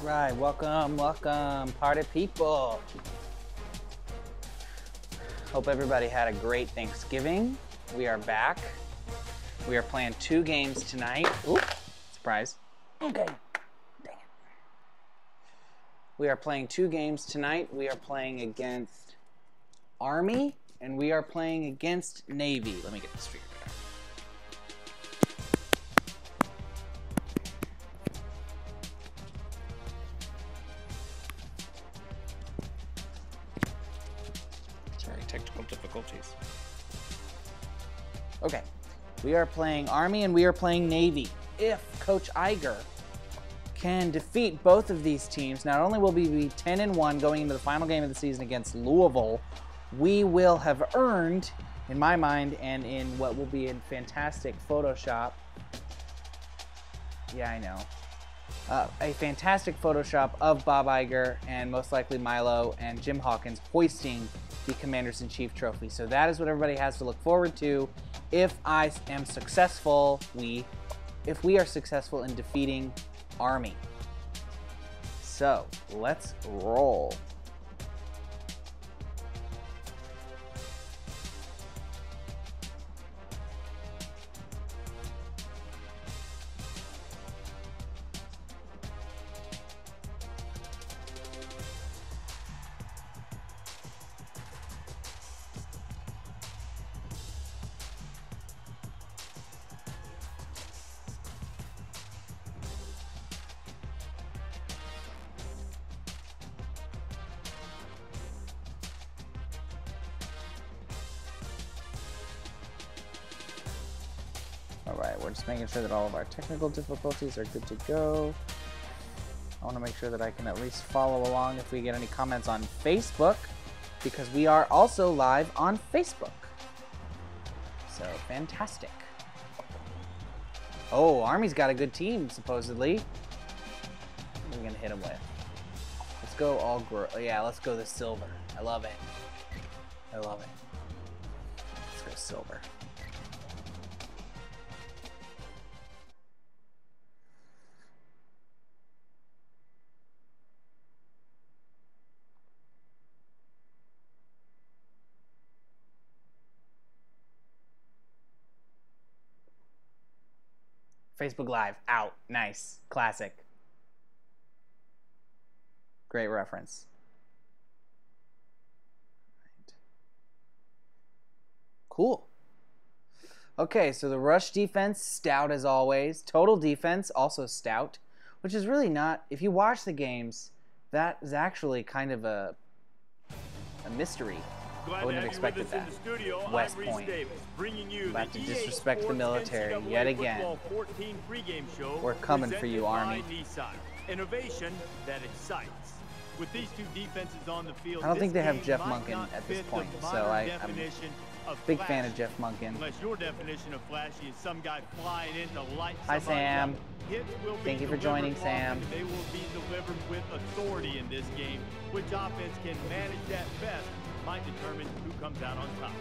Right, welcome, welcome, party people. Hope everybody had a great Thanksgiving. We are back. We are playing 2 games tonight. Oop, surprise. Okay, dang it. We are playing 2 games tonight. We are playing against Army, and we are playing against Navy. Let me get this figured out. Technical difficulties. Okay, we are playing Army and we are playing Navy. If Coach Iger can defeat both of these teams, not only will we be 10-1 going into the final game of the season against Louisville, we will have earned, in my mind, and in what will be in fantastic Photoshop. Yeah, I know. A fantastic Photoshop of Bob Iger and most likely Milo and Jim Hawkins hoisting the Commanders-in-Chief trophy. So that is what everybody has to look forward to if I am successful, if we are successful in defeating Army. So let's roll. Alright, we're just making sure that all of our technical difficulties are good to go. I want to make sure that I can at least follow along if we get any comments on Facebook, because we are also live on Facebook. So, fantastic. Oh, Army's got a good team, supposedly. What are we going to hit them with? Let's go all yeah, let's go the silver. I love it. I love it. Let's go silver. Facebook Live, out. Nice. Classic. Great reference. Right. Cool. Okay, so the rush defense, stout as always. Total defense, also stout, which is really not, if you watch the games, that is actually kind of a mystery. I wouldn't have expected that. West Point. About to disrespect the military yet again. We're coming for you, Army. Innovation that excites. With these 2 defenses on the field, I don't think they have Jeff Monken at this point, so I'm a big fan of Jeff Monken. Unless your definition of flashy is some guy flying in to light. Hi, Sam. Thank you for joining, Sam. They will be delivered with authority in this game. Which offense can manage that best might determine who comes out on top.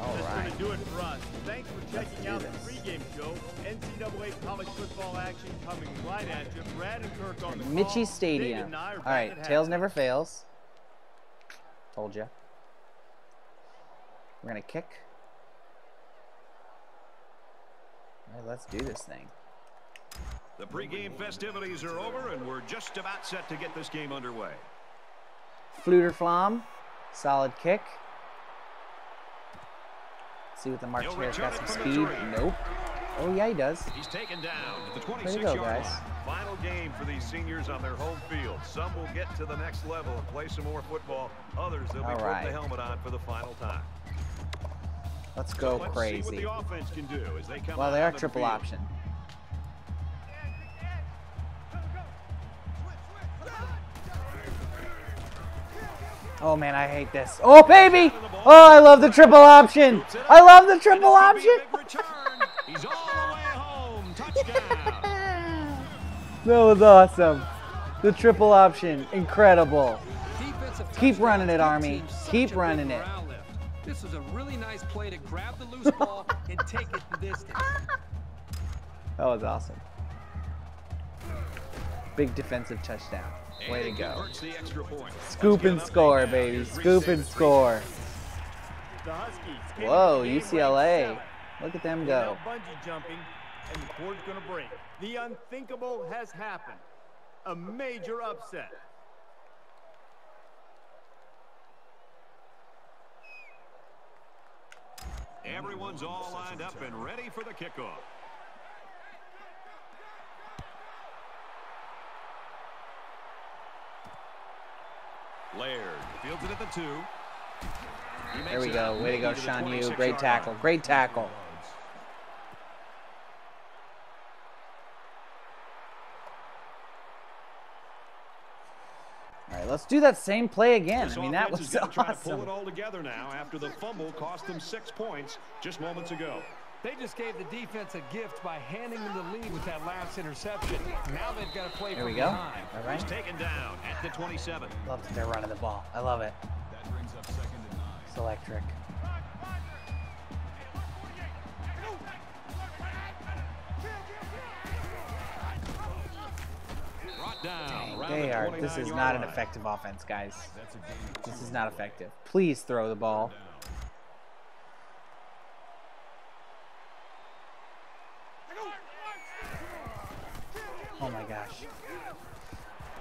All That's right. going to do it for us. Thanks for checking out the pregame show. NCAA college football action coming right at you. Brad and Kirk on the call. Mitchie Stadium. All right, tails never fails. Told you. We're going to kick. All right, let's do this thing. The pregame festivities are over, and we're just about set to get this game underway. Fluter Flom. Solid kick. See what the Martinez got some speed. Nope. Oh yeah, he does. He's taken down at the 26-yard guys. line. Final game for these seniors on their home field. Some will get to the next level and play some more football. Others they'll be putting the helmet on for the final time. Let's go let's crazy. See what the offense can do as they come well, they are the triple field. option. Oh man, I hate this. Oh baby! Oh, I love the triple option. I love the triple option. He's all the way home. Touchdown. That was awesome. The triple option, incredible. Keep running it, Army. Keep running it. This was a really nice play to grab the loose ball and take it the distance. That was awesome. Big defensive touchdown. Way to go. The extra point. Scoop and score, baby. Scoop and score. The Huskies came Whoa, into the game UCLA. ranked 7th. Look at them They're go. now bungee jumping, and the cord's going to break. The unthinkable has happened. A major upset. Everyone's all lined up and ready for the kickoff. Laird fields it at the 2. There we go. Way to go, Sean Yu. Great tackle. Great tackle. All right, let's do that same play again. I mean, that was Try to pull awesome. it all together now after the fumble cost them 6 points just moments ago. They just gave the defense a gift by handing them the lead with that last interception. Now they've got to play Here from we go. behind. All right. He's taken down at the 27. Love that they're running the ball. I love it. That brings up 2nd and 9. It's electric. Brought down. around They the are. This is not an 29-yard line. effective offense, guys. That's a gain of 2. This is not effective. Please throw the ball. Oh my gosh.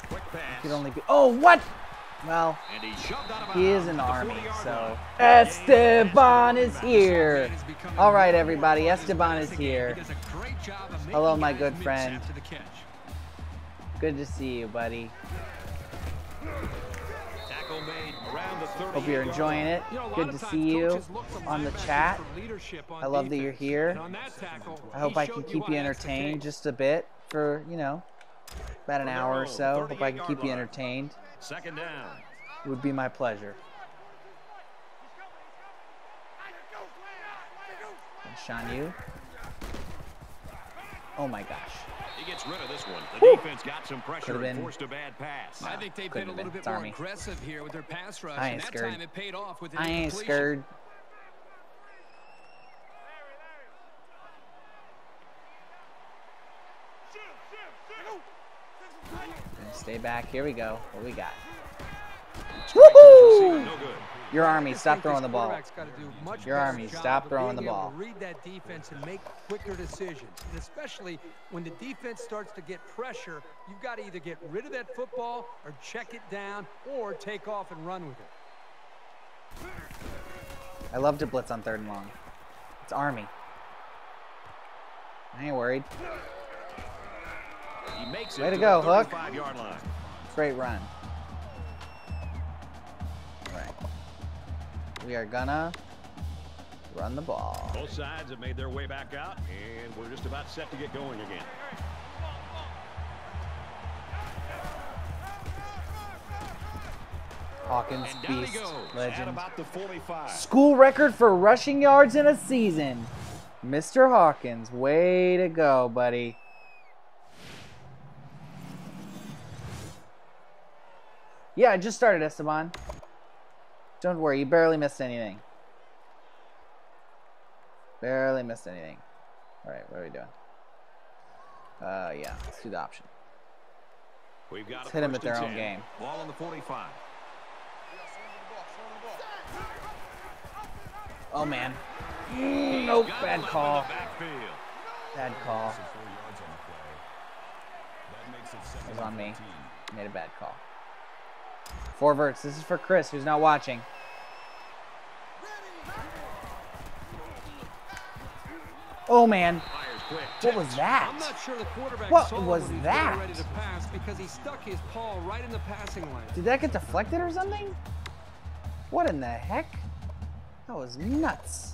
Quick It pass. could only be. Oh, what? Well, And he's shoved out of he is bounds an at the army, 40-yard so line. Esteban is here. All right, everybody, Esteban is here. He does a great job of Hello, making my guys good miss friend. after the catch. Good to see you, buddy. Tackle made around the 38. Hope you're enjoying it. You know, a lot Good of to times see you coaches look for on the linebackers chat. for leadership on I love that you're defense. here. And on that tackle, I hope he I can showed keep what you that's the entertained case. just a bit for, you know, about an hour or so. Hope I can keep you entertained. Second down. It would be my pleasure. And Sean Yu. Oh my gosh. He gets rid of this one. The defense got some pressure Could've and been- forced a bad pass. I think they've couldn't been a have little been. bit It's more Army. aggressive here with their pass rush. I and ain't that scared. time it paid off with an I ain't incompletion. scared. Stay back. Here we go. What we got? Woohoo! No good. Your Army, I just stop think throwing this the ball. quarterback's gotta do much Your better Army, job stop of throwing being the able ball. to read that defense and make quicker decisions. And especially when the defense starts to get pressure, you've got to either get rid of that football or check it down or take off and run with it. I love to blitz on 3rd and long. It's Army. I ain't worried. He makes it Way to to go, the Hook. 35-yard line. Great run. All right. We are gonna run the ball. Both sides have made their way back out, and we're just about set to get going again. Hawkins, And down beast, he goes at legend. about the 45. School record for rushing yards in a season. Mr. Hawkins, way to go, buddy. Yeah, I just started, Esteban. Don't worry, you barely missed anything. Barely missed anything. All right, what are we doing? Yeah, let's do the option. We've got Let's a hit 'em first at their and own 10. game. Ball on the 45. Oh, man. Nope, Got bad him call. in the backfield. Bad call. 4 yards on the play. That makes it It 2nd was on and me. 14. Made a bad call. 4 verts. This is for Chris, who's not watching. Oh, man. Fires quick. What was that? I'm not sure the quarterback What saw was when he was that? getting ready to pass because he stuck his paw right in the passing lane. Did that get deflected or something? What in the heck? That was nuts.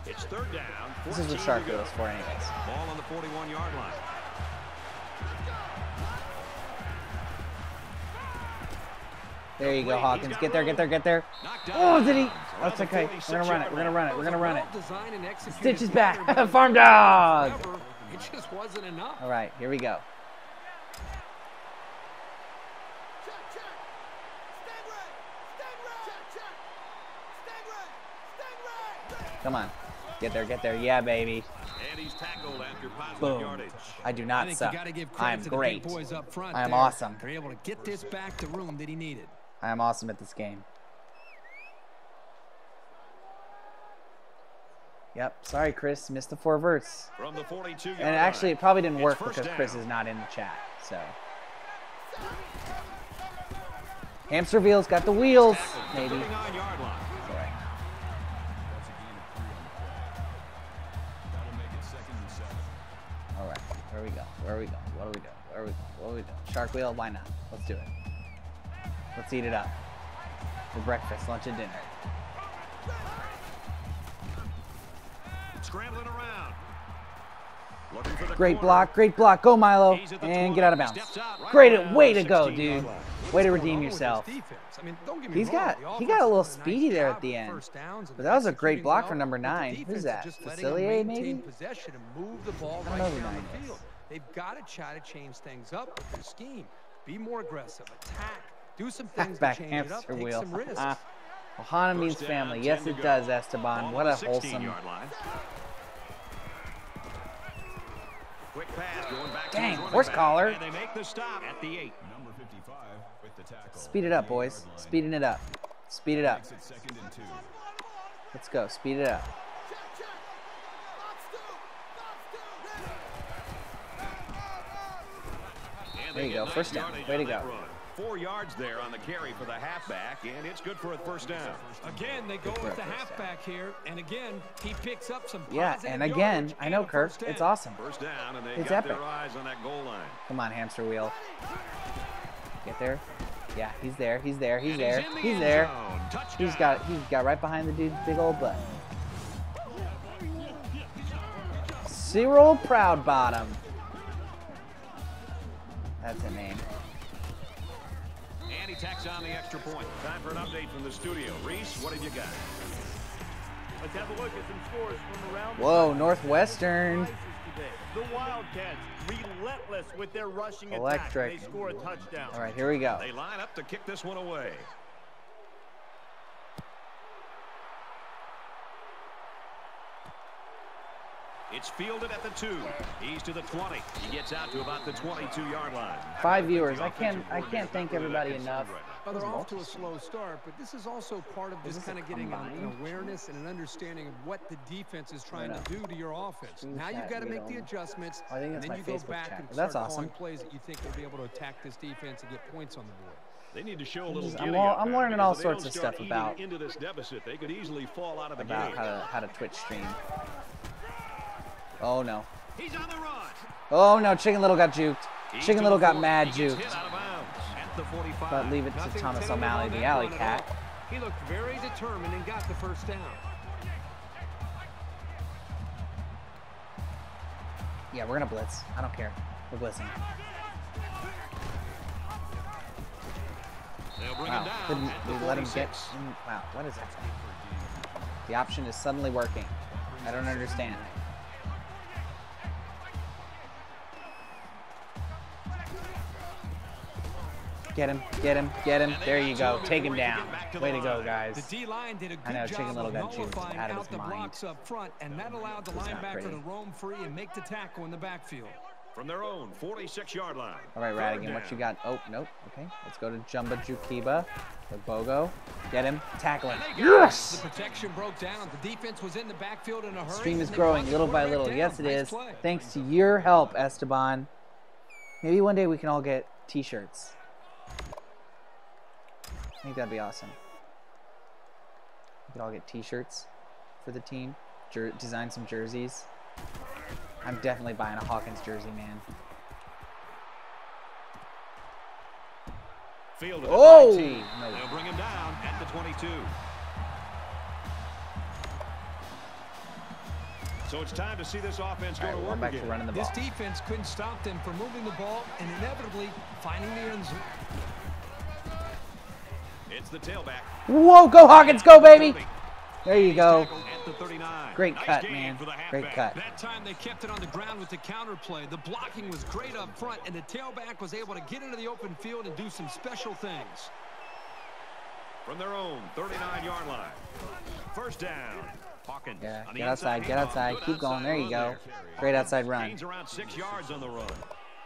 It's 3rd down. This is what 14 Shark to go. goes for anyways. Ball on the 41-yard line. There you go, Hawkins. Get there, get there, get there. Knocked out Oh, of did he? bounds. That's Around the okay. We're gonna run it. We're gonna run it. We're gonna run it. Well-designed and executed Stitch is pattern, back. but Farm dog. however, it just wasn't enough. All right, here we go. Come on. Get there, get there. Yeah, baby. And he's tackled after positive Boom. yardage. I do not suck. I am great. I am awesome. They're able to get this back to room that he needed. I am awesome at this game. Yep. Sorry, Chris. Missed the 4 verts. From the 42-yard And actually, it probably didn't work because down. Chris is not in the chat. So. Hamsterville's got the wheels. Maybe. 39-yard line. Sorry. That's a gain of 3 on the play. That'll make it 2nd and 7. All right. Where are we go? Where are we going? What are we doing? Where are we going? What are we doing? Shark wheel? Why not? Let's do it. Let's eat it up. For breakfast, lunch, and dinner. Scrambling around. Looking for the Great corner. block. Great block. Go, Milo. He's at the And 20. get out of bounds. Steps out right Great. around Way to the go, 16-yard dude. line. Way to What's redeem going on with yourself. this defense? I mean, don't get me He wrong, got the a offense little is doing a speedy nice there at job the with end. first downs and But that was a great executing block well, for number but the 9. defense Who's is that? just letting them Facilier, maintain maybe? possession and move the ball I don't right know who down 9 the is. field. They've got to try to change things up with their scheme. Be more aggressive, attack, do some things to Back change it up, hamster take wheel. some risks. Ohana means First down, family. 10 Yes, to it go. does, Esteban. Ball What on a the wholesome. 16-yard line. Quick pass going back to Dang, his running horse back. collar. And they make the stop at the 8. Number 55 with the tackle. Speed it up, boys. Speeding it up. Speed it up. Makes it 2nd and 2. Let's go. Speed it up. And There they you get go. nice First down. yardage Way to on that go. run. 4 yards there on the carry for the halfback, and it's good for a first down. Again, they go for with a the first halfback here, and again, he picks up some Yeah, positive and again, yardage I know, and a Kirk. first It's down. awesome. First down, and they It's got epic. their eyes on that goal line. Come on, hamster wheel. Get there. Yeah, he's there. He's there. He's And there. in the He's end there. zone. Touchdown. He's got right behind the dude's big old butt. Cyril Proudbottom. That's a name. And he tacks on the extra point. Time for an update from the studio. Reese, what have you got? Let's have a look at some scores from around the Whoa, country. Northwestern. Today. The Wildcats, relentless with their rushing Electric. attack. They score a touchdown. All right, here we go. They line up to kick this one away. It's fielded at the 2. He's to the 20. He gets out to about the 22-yard line. 5 viewers. I can't thank everybody enough. Well, they're off to a slow start, but this is also part of just kind of getting an awareness and an understanding of what the defense is trying to do to your offense. Now you've got to make the adjustments, I think and that's then my you go Facebook back chat. and That's start awesome. calling plays that you think will be able to attack this defense and get points on the board. They need to show a little I'm giddy up I'm now, learning because all if they sorts don't of start stuff eating about into this deficit, they could easily fall out of the game. how to Twitch stream. Oh no. He's on the run. Oh no, Chicken Little got juked. He's Chicken to Little the got 40. mad He gets juked. hit out of bounds at the 45. But leave it to Nothing Thomas tentative O'Malley, on the that alley run at cat. all. He looked very determined and got the first down. Yeah, we're gonna blitz. I don't care. We're blitzing. They'll bring Wow. him down Didn't at the we let him get 46. in? Wow, what is that? The option is suddenly working. I don't understand. Get him, get him, get him. There you go. Take him down. Way to go, The guys. D-line did a I know, good Chicken job Little of got juked nullifying out of out his the mind. blocks up front, and that allowed the not linebacker pretty. to roam free and make the tackle in the backfield. From their own 46-yard line. All right, Radigan, what you got? Oh, nope. Okay, let's go to Jumba Jukiba. The Bogo. Get him. Tackle him. Yes! The protection broke down. The defense was in the backfield in a hurry. Stream is and they growing brought the little by quarterback little. down. Yes, it Nice is. play. Thanks to your help, Esteban. Maybe one day we can all get T-shirts. I think that'd be awesome. We could all get T-shirts for the team. Design some jerseys. I'm definitely buying a Hawkins jersey, man. Fielded Oh! at 19. They'll bring him down at the 22. So it's time to see this offense go All right, to we're work back to again. running the This ball. defense couldn't stop them from moving the ball and inevitably finding the end zone. It's the tailback. Whoa, go Hawkins, go, baby! 30. There you go. Tackled at the 39. Great Nice cut, gain man. for the Great halfback. cut. That time they kept it on the ground with the counter play. The blocking was great up front, and the tailback was able to get into the open field and do some special things. From their own 39-yard line. First down. Hawkins Yeah, on the get outside, inside get handoff. outside. Good Keep going. outside There you run go. there. Great outside run. Gains around 6 yards on the run.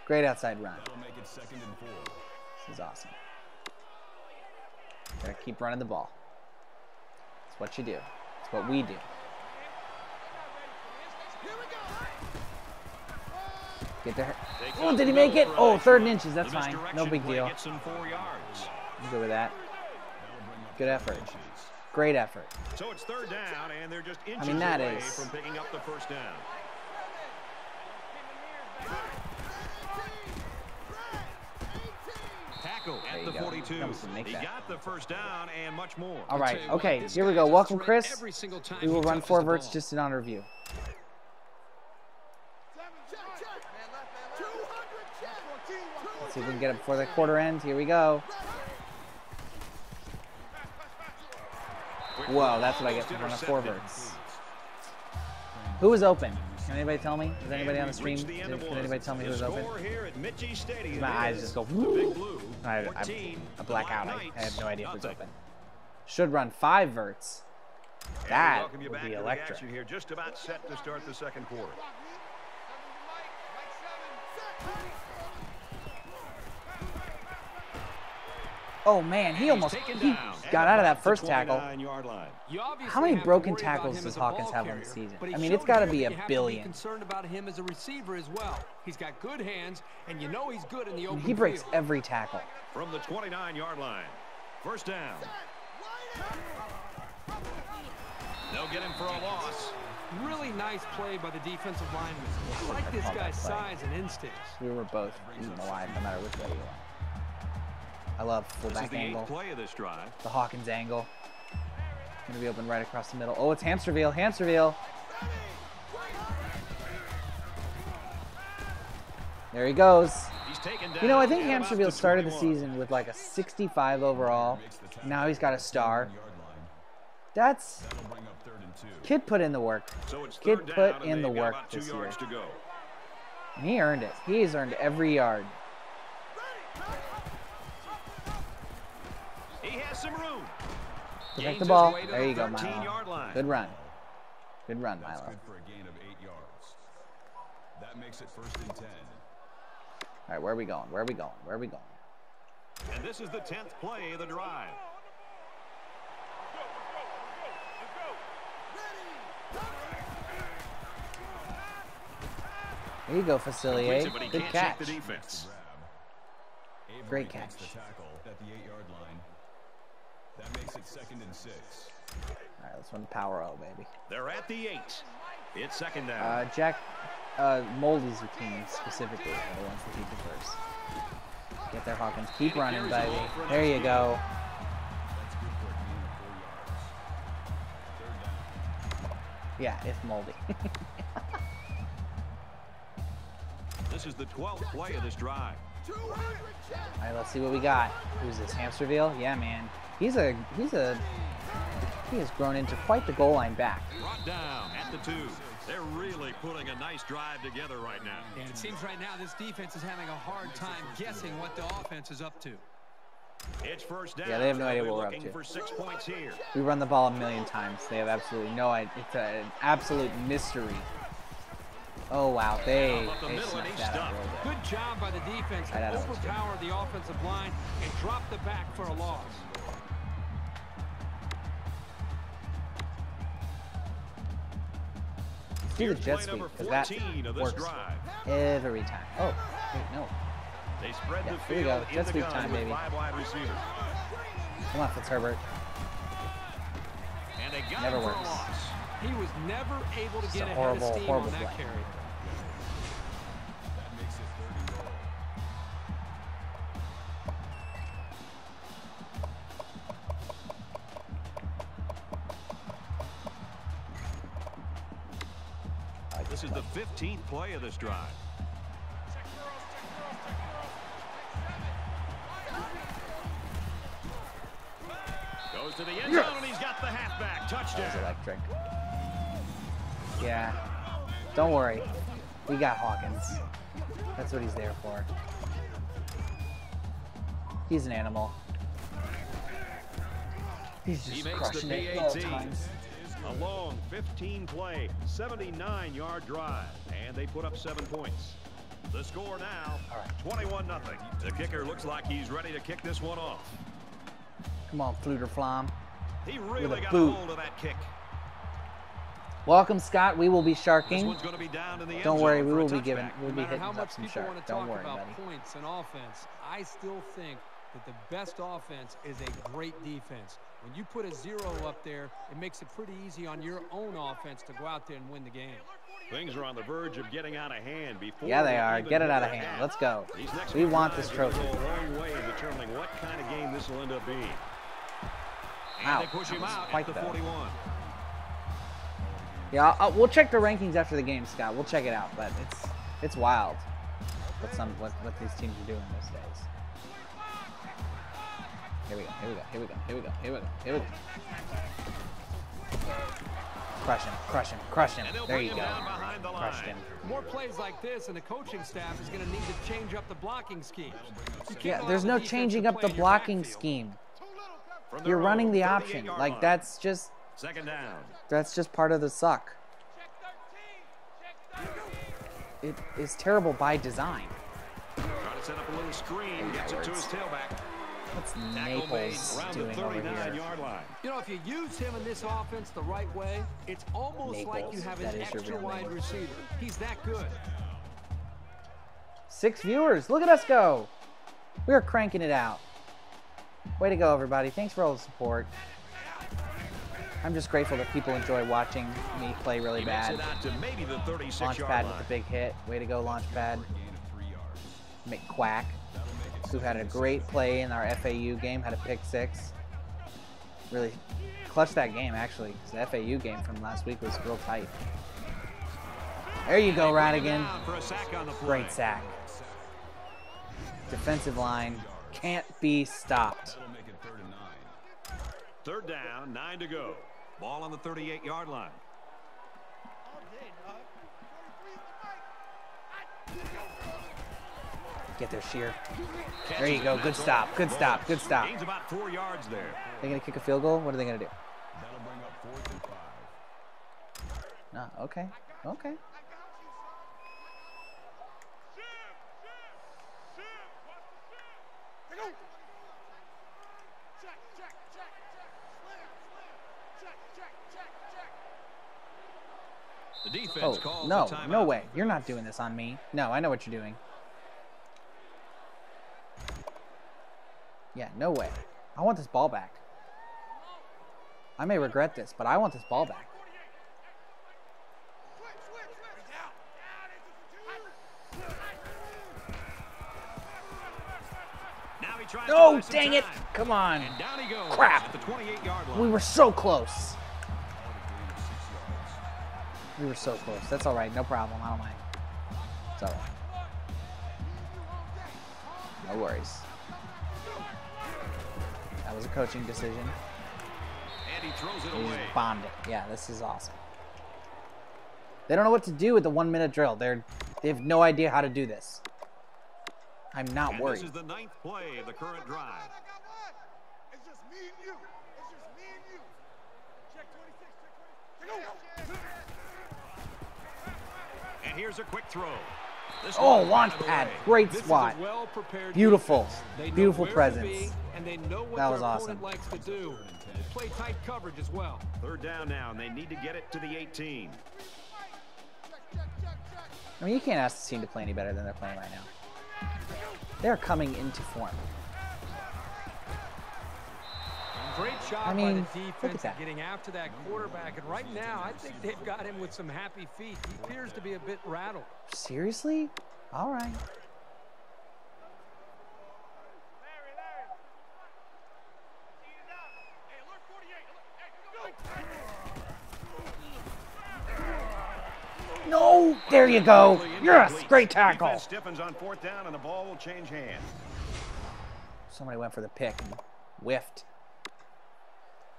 Great outside run. That'll make it 2nd and 4. This is awesome. Gotta keep running the ball. It's what you do. It's what we do. Get there. Oh, did he make it? Oh, 3rd and inches. That's fine. No big deal. Gets him 4 yards. I'm good with that. Good effort. Great effort. So it's 3rd down, and they're just inches that away is- from picking up the 1st down. Tackle at the you go. 42. You almost didn't make He that. got the 1st down and much more. All right. tell you what, Okay. this Here we guy go. just Welcome, runs Chris. every single time We will he run touches 4 the verts ball. just in honor of you. Let's see if we can get it before the quarter ends. Here we go. Whoa, that's what I get for running 4 verts. Who was open? Can anybody tell me? Is anybody on the stream? Can anybody tell me who was open? My eyes just go. Woo. I black out. I have no idea who's open. Should run 5 verts. That welcome you would back be to the electric. action here, just about set to start the 2nd quarter. Oh man, he almost got out of that first tackle. You obviously How many have to broken worry about tackles him does as a Hawkins ball have on the carrier, season? but he I mean, showed it's got to here be you a have to billion. concerned about him as a receiver as well. He's got good hands, and you know he's good in the open He breaks field. every tackle. From the 29-yard line. 1st down. They'll get him for a loss. Really nice play by the defensive lineman. I like this call that guy's play. size and instincts. We were both eaten alive, no matter which way you went. I love This is fullback the 8th angle, play of this drive. the Hawkins angle. Gonna be open right across the middle. Oh, it's Hamsterville. Hamsterville. There he goes. He's taken down. You know, I think at about Hamsterville started the 21. season with like a 65 overall. Now he's got a star. That's That'll bring up 3rd and 2. kid put in the work. So it's Kid 3rd down, put and in the they've got work about 2 this year. yards to go. And he earned it. He's earned every yard. He has some room. Protect Gains the his ball. way to There the you go, Milo. 13-yard line. Good run. Good run, That's Milo. good for a gain of 8 yards. That makes it 1st and 10. All right, where are we going? Where are we going? Where are we going? And this is the 10th play of the drive. There you go, Facilier. But he Good can't catch. shake the defense. Avery Great makes catch. the tackle at the 8-yard line. That makes it 2nd and 6. All right, let's run the power O, baby. They're at the 8. It's 2nd down. Jack, Moldy's routine specifically are the ones that teach it first. Get there, Hawkins. Keep running, baby. There you go. That's good for a gain of 4 yards. 3rd down. Yeah, if Moldy. This is the 12th play of this drive. All right, let's see what we got. Who's this, Hamsterville? Yeah, man. He has grown into quite the goal line back. Brought down at the 2. They're really putting a nice drive together right now. And it seems right now this defense is having a hard time guessing what the offense is up to. It's 1st down. Yeah, they have no idea They're what we're up looking to. for 6 points here. We run the ball a million times. They have absolutely no idea. It's an absolute mystery. Oh, wow. They snuffed that up real good. Good job by the defense I don't to know what's going overpower the offensive line and drop the back for a loss. Do the Here's jet play sweep, number because that 14 of this works drive. every time. Oh, wait, no. They spread Yeah, the here we field go. in Jet the sweep gun time, with baby. 5 wide receivers. Come on, Fitzherbert. And they got Never him for a works. loss. He was never able to It's get a ahead horrible, of steam horrible on that play. carry. That makes it 3rd and goal. This is the 15th play of this drive. Goes to the end zone, and he's got the halfback. That was Touchdown. electric. Yeah. Don't worry. We got Hawkins. That's what he's there for. He's an animal. He's He just makes crushing the it all PAT. times. A long 15-play, 79-yard drive, and they put up 7 points. The score now, 21-0. The kicker looks like he's ready to kick this one off. Come on, Fluter Flom. He really got a boot. hold of that kick. Welcome, Scott. We will be sharking. This one's going to be down in the end Don't worry, zone we for a will be touchback. giving. We'll No be matter hitting how up much some people shark. want to Don't talk worry, about buddy. points and offense, I still think that the best offense is a great defense. When you put a 0 up there, it makes it pretty easy on your own offense to go out there and win the game. Things are on the verge of getting out of hand. Before Yeah, they are. even Get it hit out of the hand. half. Let's go. These next We few want drives this are gonna trophy. go a long way in determining what kind of game this will end up being. Wow, And they push him that was out quite at the the- 41. Yeah, we'll check the rankings after the game, Scott. We'll check it out, but it's wild what these teams are doing these days. Here we go. Here we go. Here we go. Here we go. Here we go. Here we go. Crush him. Crush him. Crush him. And they'll There bring you him go. down behind the Crushed line. him. More plays like this, and the coaching staff is going to need to change up the blocking schemes. You can't Yeah, allow there's the no defense changing to up play the in your blocking backfield. scheme. From their You're running own the option. 38-yard Like line. that's just Second down. part of the suck. It is terrible by design. Trying to set up a little screen. Gets it to his tailback. What's Tackle made Naples around the doing over here? 39-yard line. You know, if you use him in this offense the right way, it's almost like you Naples, have that an is your extra real wide name. receiver. He's that good. 6 viewers. Look at us go. We're cranking it out. Way to go, everybody. Thanks for all the support. I'm just grateful that people enjoy watching me play really He makes bad. it out to maybe the 36-yard Launchpad line. with the big hit. Way to go, Launchpad. Gain of 3 yards. McQuack, who had a great play in our FAU game, had a pick 6. Really clutched that game, actually, because the FAU game from last week was real tight. There you go, Radigan. Down for a sack on the play. Great sack. Defensive line can't be stopped. That'll make it 3rd and 9. Third down, 9 to go. Ball on the 38-yard line. Get there, Shear. There you go. Good stop. Good stop. Good stop. Gains about 4 yards there. They gonna kick a field goal? What are they gonna do? That'll bring up 4th and 5. No. Okay. Okay. The defense Oh calls no! a timeout. No way! You're not doing this on me. No, I know what you're doing. Yeah. No way. I want this ball back. I may regret this, but I want this ball back. Now he tries to Oh, buy some dang it! time. Come on. And down he goes Crap. at the 28-yard line. We were so close. Called a gain of 6 yards. We were so close. That's all right. No problem. I don't mind. It's all right. No worries. That was a coaching decision. And he throws it We away. just bombed it. Yeah, this is awesome. They don't know what to do with the 1 minute drill. They have no idea how to do this. I'm not And worried. this is the 9th play of the current drive. It's just me and you. It's just me and you. Check 26. Check 26. And here's a quick throw. This Oh, one launch out of the pad. way. Great This is spot. a well-prepared Beautiful. defense. They know Beautiful where to presence. be, and they know what That their was opponent awesome. likes to do. They play tight coverage as well. Third down now, and they need to get it to the 18. I mean, you can't ask the team to play any better than they're playing right now. They're coming into form. Great job I by mean, the look at defense that. getting after that quarterback. And right now, I think they've got him with some happy feet. He appears to be a bit rattled. Seriously? All right. No! There you go. Yes! Great tackle. Defense stiffens on 4th down, and the ball will change hands. Somebody went for the pick and whiffed.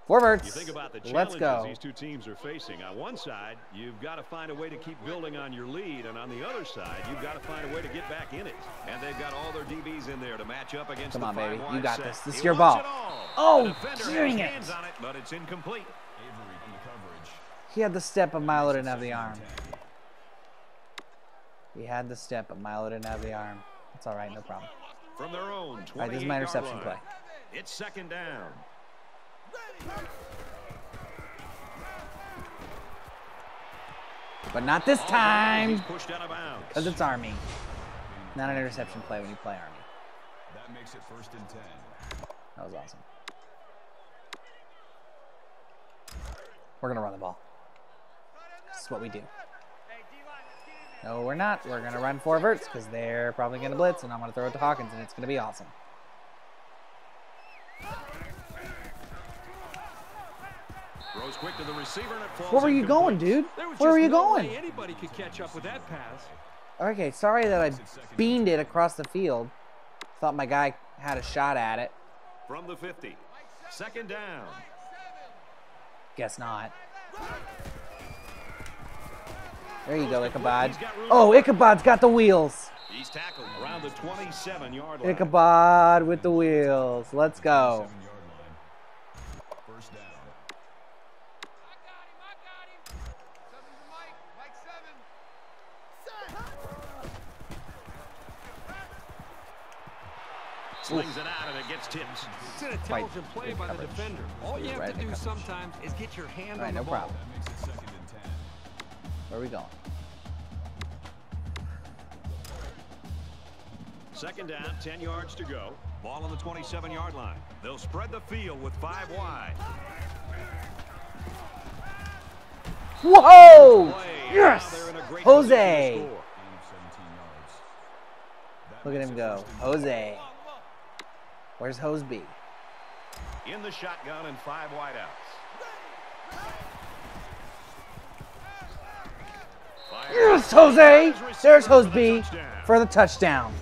Forwards. You think about the Let's challenges go. these two teams are facing. On one side, you've got to find a way to keep building on your lead, and on the other side, you've got to find a way to get back in it. And they've got all their DBs in there to match up against Come the on, baby. five-wide You got set. this. This is He your wants ball. it all. Oh, The defender dang has it. hands on it, but it's incomplete. Avery on the coverage. He had the step, but Milo didn't have the arm. He had the step, but Milo didn't have the arm. It's all right, no problem. From their own 28-yard All right, this is my interception line. play. It's second down. But not this time, He's pushed out of bounds. because it's Army. Not an interception play when you play Army. That makes it 1st and 10. That was awesome. We're going to run the ball. This is what we do. No, we're not. We're going to run 4 verts because they're probably going to blitz, and I'm going to throw it to Hawkins, and it's going to be awesome. Throws quick to the receiver, and it falls Where were you going, incomplete. dude? Where were you going? Anybody could catch up with that pass. Okay, sorry that I beamed it across the field. Thought my guy had a shot at it. From the 50. Second down. Guess not. There you go, Ichabod. Oh, Ichabod's got the wheels. He's tackled around the 27-yard line. Ichabod with the wheels. Let's go. 7-yard line. 1st down. Slings it out, and it gets tipped. It's an intelligent play by the defender. All you have to do sometimes is get your hand All right, on the no ball. problem. That makes it 2nd and 10. Where are we going? Second down, 10 yards to go. Ball on the 27-yard line. They'll spread the field with 5 wide. Whoa! Play, and now Yes! they're in a great Jose! position to score. Gain of 17 yards. That Look at makes him it go. 1st and 10. Jose. Where's Hoseby? In the shotgun and 5 wideouts. Yes, Jose! There's Hoseby for the touchdown.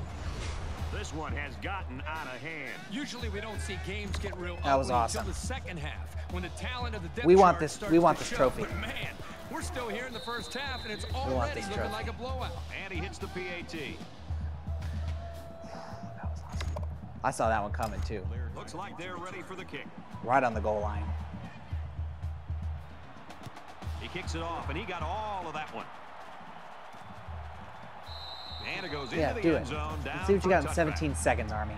This one has gotten out of hand. Usually we don't see games get real That was ugly awesome. until the second half when the talent of the depth We want chart this- starts we want to this show. trophy. But man, we're still here in the first half and it's want already this looking trophy. like a blowout. And he hits the PAT. That was awesome. I saw that one coming too. Looks like they're ready for the kick. Right on the goal line. He kicks it off, and he got all of that one. And it goes Yeah, into do the it. end zone. Down Let's see what you for a got in touchback. 17 seconds, Army.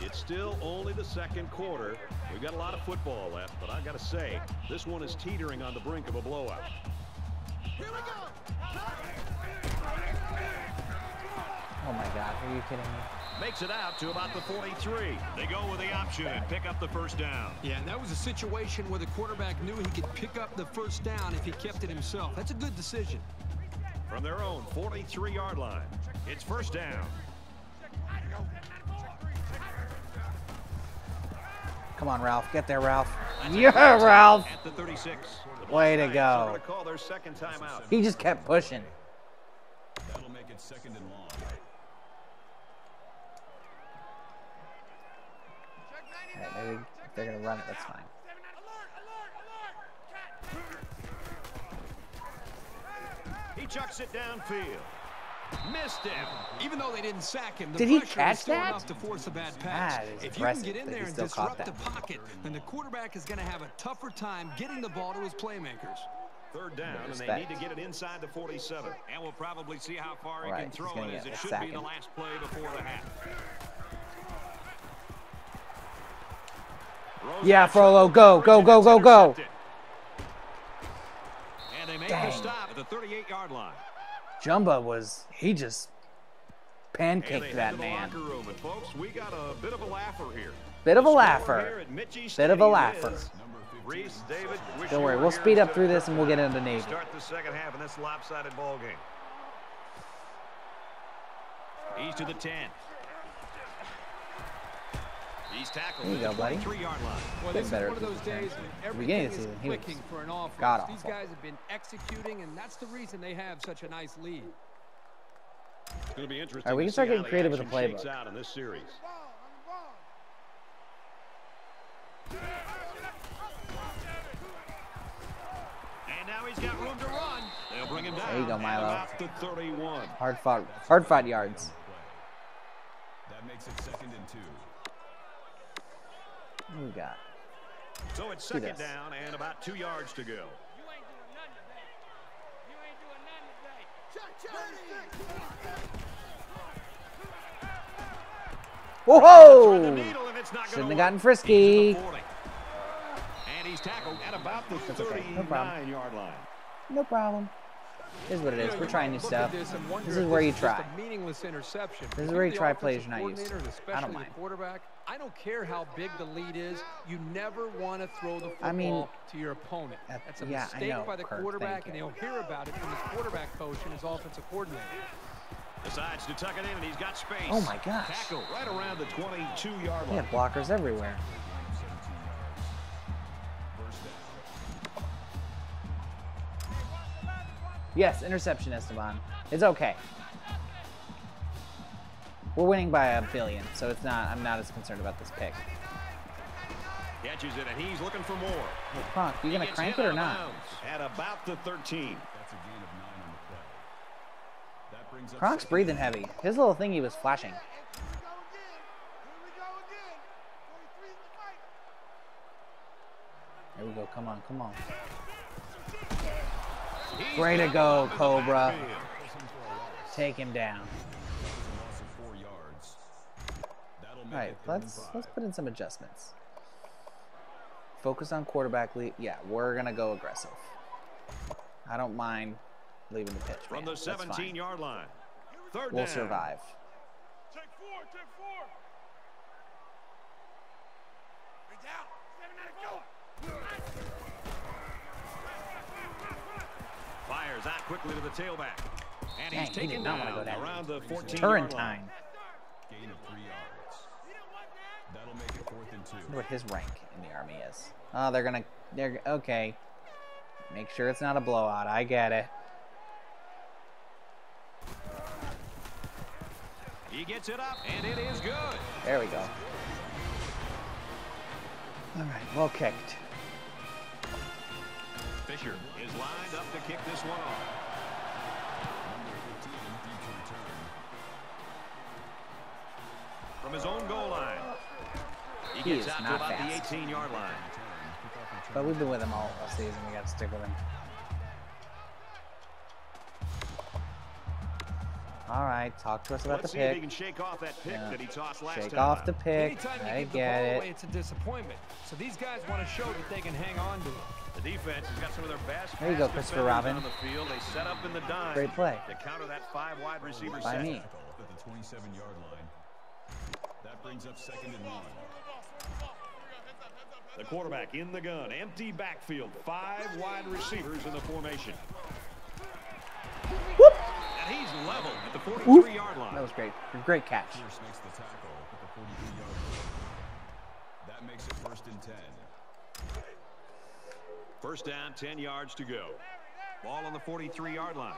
It's still only the second quarter. We've got a lot of football left, but I got to say, this one is teetering on the brink of a blowout. Oh my God, are you kidding me? Makes it out to about the 43. They go with the option and pick up the first down. Yeah, and that was a situation where the quarterback knew he could pick up the first down if he kept it himself. That's a good decision. From their own 43-yard line, it's first down. Come on, Ralph. Get there, Ralph. Yeah, Ralph. At the 36. The Way to Buckeyes are go. going to call their second timeout. He just kept pushing. That'll make it 2nd and long. All right, maybe if they're going to run it, that's fine. He chucks it downfield. Missed him. Even though they didn't sack him, the Did he pressure catch was still that? enough to force a bad pass. That is If you can impressive get in that there he and still caught disrupt the that. pocket, then the quarterback is going to have a tougher time getting the ball to his playmakers. Third down, and they Respect. need to get it inside the 47. And we'll probably see how far he Right, can he's throw gonna it, as get it a should sack be the him. last play before the half. Yeah, Frollo, go, go, go, go, go. And they make Dang. the stop at the 38-yard line. Jumba was, he just And they pancaked head that to the man. locker room. And folks, we got a bit of a laugher here. Bit of a The score laugher. here at Mitchie Bit of a Stadium laugher. is Reese, David, wish Don't you worry, were we'll here speed up instead through of this and we'll get into Kirkland Navy. to start the second half in this lopsided ball game. He's to the 10. He's tackled There you at go, the buddy. 23-yard line. Well, Been this better is one of at those this days return. when The beginning everything of the is season, he was clicking for an offense. god-awful. These guys have been executing, and that's the reason they have such a nice lead. It's going to be interesting. All right, we to can start see how getting creative with action the playbook. shakes out in this series. And now he's got room to run. They'll bring him down. There you go, at Milo. about the 31. Hard fought yards. That makes it 2nd and 2. What do we got? So it's Do second this. down and about 2 yards to go. You ain't doing nothing today. You ain't doing nothing today. Whoa! The needle, and it's not Shouldn't gonna have gotten work. frisky. He's at the 40. And he's tackled at about the That's okay. No problem. 39-yard line. No problem. Here's what it is. We're trying new Look stuff. at this and wonder This if is where you is just try. a meaningless interception. This is If where you're you the try offensive plays you're not used to. coordinator, and I especially don't the mind. quarterback, I don't care how big the lead is. You never want to throw the football I mean, to your opponent. That's a yeah, I mistake know, by the Kirk, quarterback, thank and you. he'll hear about it from his quarterback coach and his offensive coordinator. Decides to tuck it in, and he's got space. Oh my gosh. Tackle right around the 22-yard We line. have blockers everywhere. Yes, interception, Esteban. It's okay. We're winning by a billion, so it's not. I'm not as concerned about this pick. Catches it, and he's looking for more. Hey, Kronk, you gonna He gets crank hit it or out of not? bounds At about the 13. That's a gain of 9 on the play. That brings up Kronk's second breathing down. heavy. His little thingy was flashing. Here we go again. 43 in the fight. There we go. Come on, come on. He's Way to got go, him in the Cobra. backfield. Take him down. Loss of 4 yards. That'll make All right, it third and let's five. put in some adjustments. Focus on quarterback lead. Yeah, we're gonna go aggressive. I don't mind leaving the pitch. From man. the That's fine. 17-yard line. Third We'll down. survive. Take four, take four. Bring down. 7 Fires out quickly to the tailback. And Dang, he's he taken did not down wanna go down. around the 14-yard Turn line. time. Gain of 3 yards. That'll make it 4th and 2. I wonder what his rank in the army is. Oh, they're okay. Make sure it's not a blowout. I get it. He gets it up, and it is good. There we go. All right, well kicked. Fisher is lined up to kick this one off. Number 15 deep to return. From his own goal line. He He gets is out to not about fast. the 18-yard line. But we've been with him all season. We got to stick with him. All right, talk to us about Let's the see if he pick. can shake off that pick Yeah. that he tossed last Shake time. off the pick. Anytime you I give the get ball away, it. it's a disappointment. So these guys want to show that they can hang on to it. The defense has got some of their best There you go, pass Christopher defenders Robin. on the field. They set up in the dime. Great play. To counter that 5 wide receiver By set. me. At the 27-yard line. That brings up 2nd and 1. The quarterback in the gun. Empty backfield. 5 wide receivers in the formation. Whoop! And he's level at the Whoop. 43-yard line. That was great. Great catch. Pierce makes the tackle at the 43-yard line. That makes it 1st and 10. First down, 10 yards to go. Ball on the 43-yard line.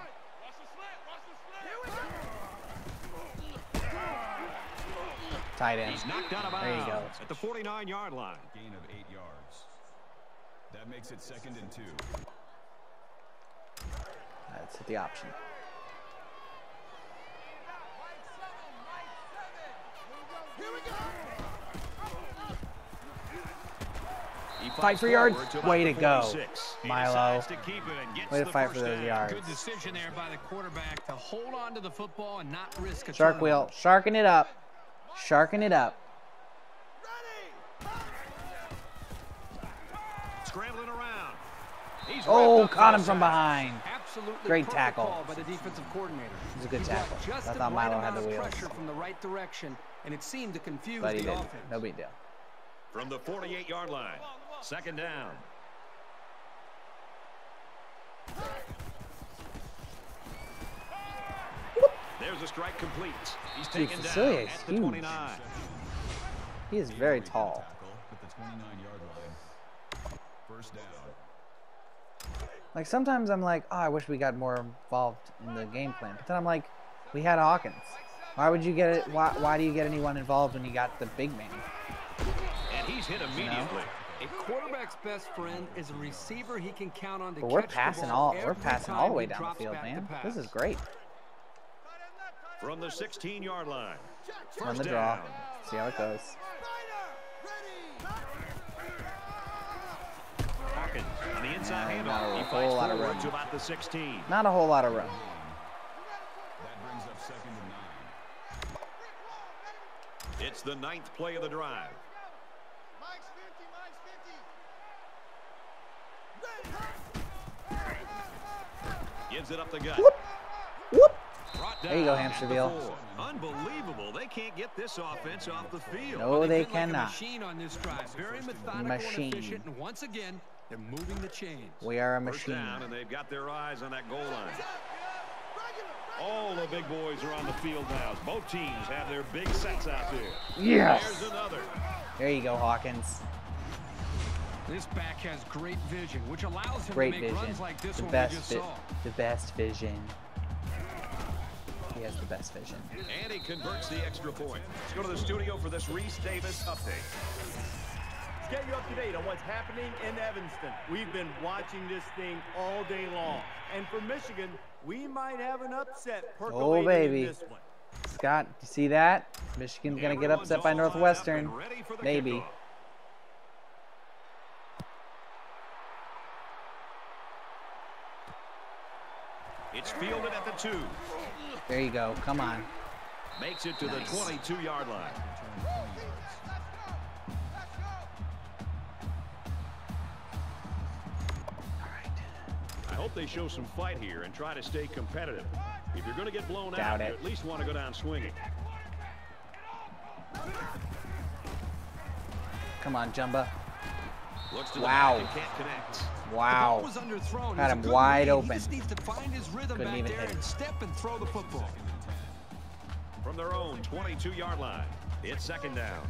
Tight end. He's knocked out of There you go. bounds at the 49-yard line. Gain of 8 yards. That makes it 2nd and 2. Let's hit the option. Here we go. He Fight fights for yards. forward to about Way the to go, 46. He Milo. decides to keep it and gets Way to the fight for first those down. yards. Good decision there by the quarterback to hold on to the football and not risk a Shark turnover. wheel. Sharking it up. Sharking it up. Scrambling around. He's Oh, wrapped up caught for him the from sack. behind. Absolutely Great perfect tackle. call by the defensive coordinator. It was a good He brought tackle. Just I the thought right Milo had amount the of wheels. pressure from the right direction, and it seemed to confuse But he the didn't. offense. No big deal. From the 48-yard line. Second down. There's a strike complete. He's Dude, taken down Cecilia is at the huge. 29. He is very tall. Tackle at the 29-yard line. First down. Like sometimes I'm like, oh, I wish we got more involved in the game plan. But then I'm like, we had Hawkins. Why would you get it? Why do you get anyone involved when you got the big man? And he's hit immediately. A quarterback's best friend is a receiver he can count on to But we're catch the passing ball all every the time way he down the drops field, back to man. pass. This is great. From the 16-yard line. Run First the draw. down. See how it goes. onside Not handoff. a He whole fights lot of forward room. to about the 16. Not a whole lot of room. That brings up 2nd and 9. It's the 9th play of the drive. Mike's 50, Mike's 50. Gives it up the gut. Whoop. Whoop. Brought There you go, down hamster at the wheel. 4. Unbelievable. They can't get this offense off the field. No, They've they been like a cannot. machine on this drive. Very methodical Machine. and efficient. And once again, they're moving the chains. We are a First machine. down, and they've got their eyes on that goal line. All the big boys are on the field now. Both teams have their big sets out there. Yes. There's another. There you go, Hawkins. This back has great vision, which allows him Great to make vision. runs like this The one we best just fit. saw. The best vision. He has the best vision. And he converts the extra point. Let's go to the studio for this Reese Davis update. Let's get you up to date on what's happening in Evanston. We've been watching this thing all day long. And for Michigan, we might have an upset percolating baby. in this one. Scott, you see that? Michigan's going to get upset by Everyone's all Northwestern. lined up and ready for the Maybe. kickoff. It's fielded at the 2. There you go. Come on. Makes it to Nice. the 22-yard line. I hope they show some fight here and try to stay competitive. If you're going to get blown Doubt out, it. you at least want to go down swinging. Come on, Jumba. Looks to the Wow. back and can't connect. The ball Wow. was underthrown. Had He's a him good wide read. open. He just needs to find his rhythm Couldn't back even there hit it. and step and throw the football. From their own 22-yard line, it's second down.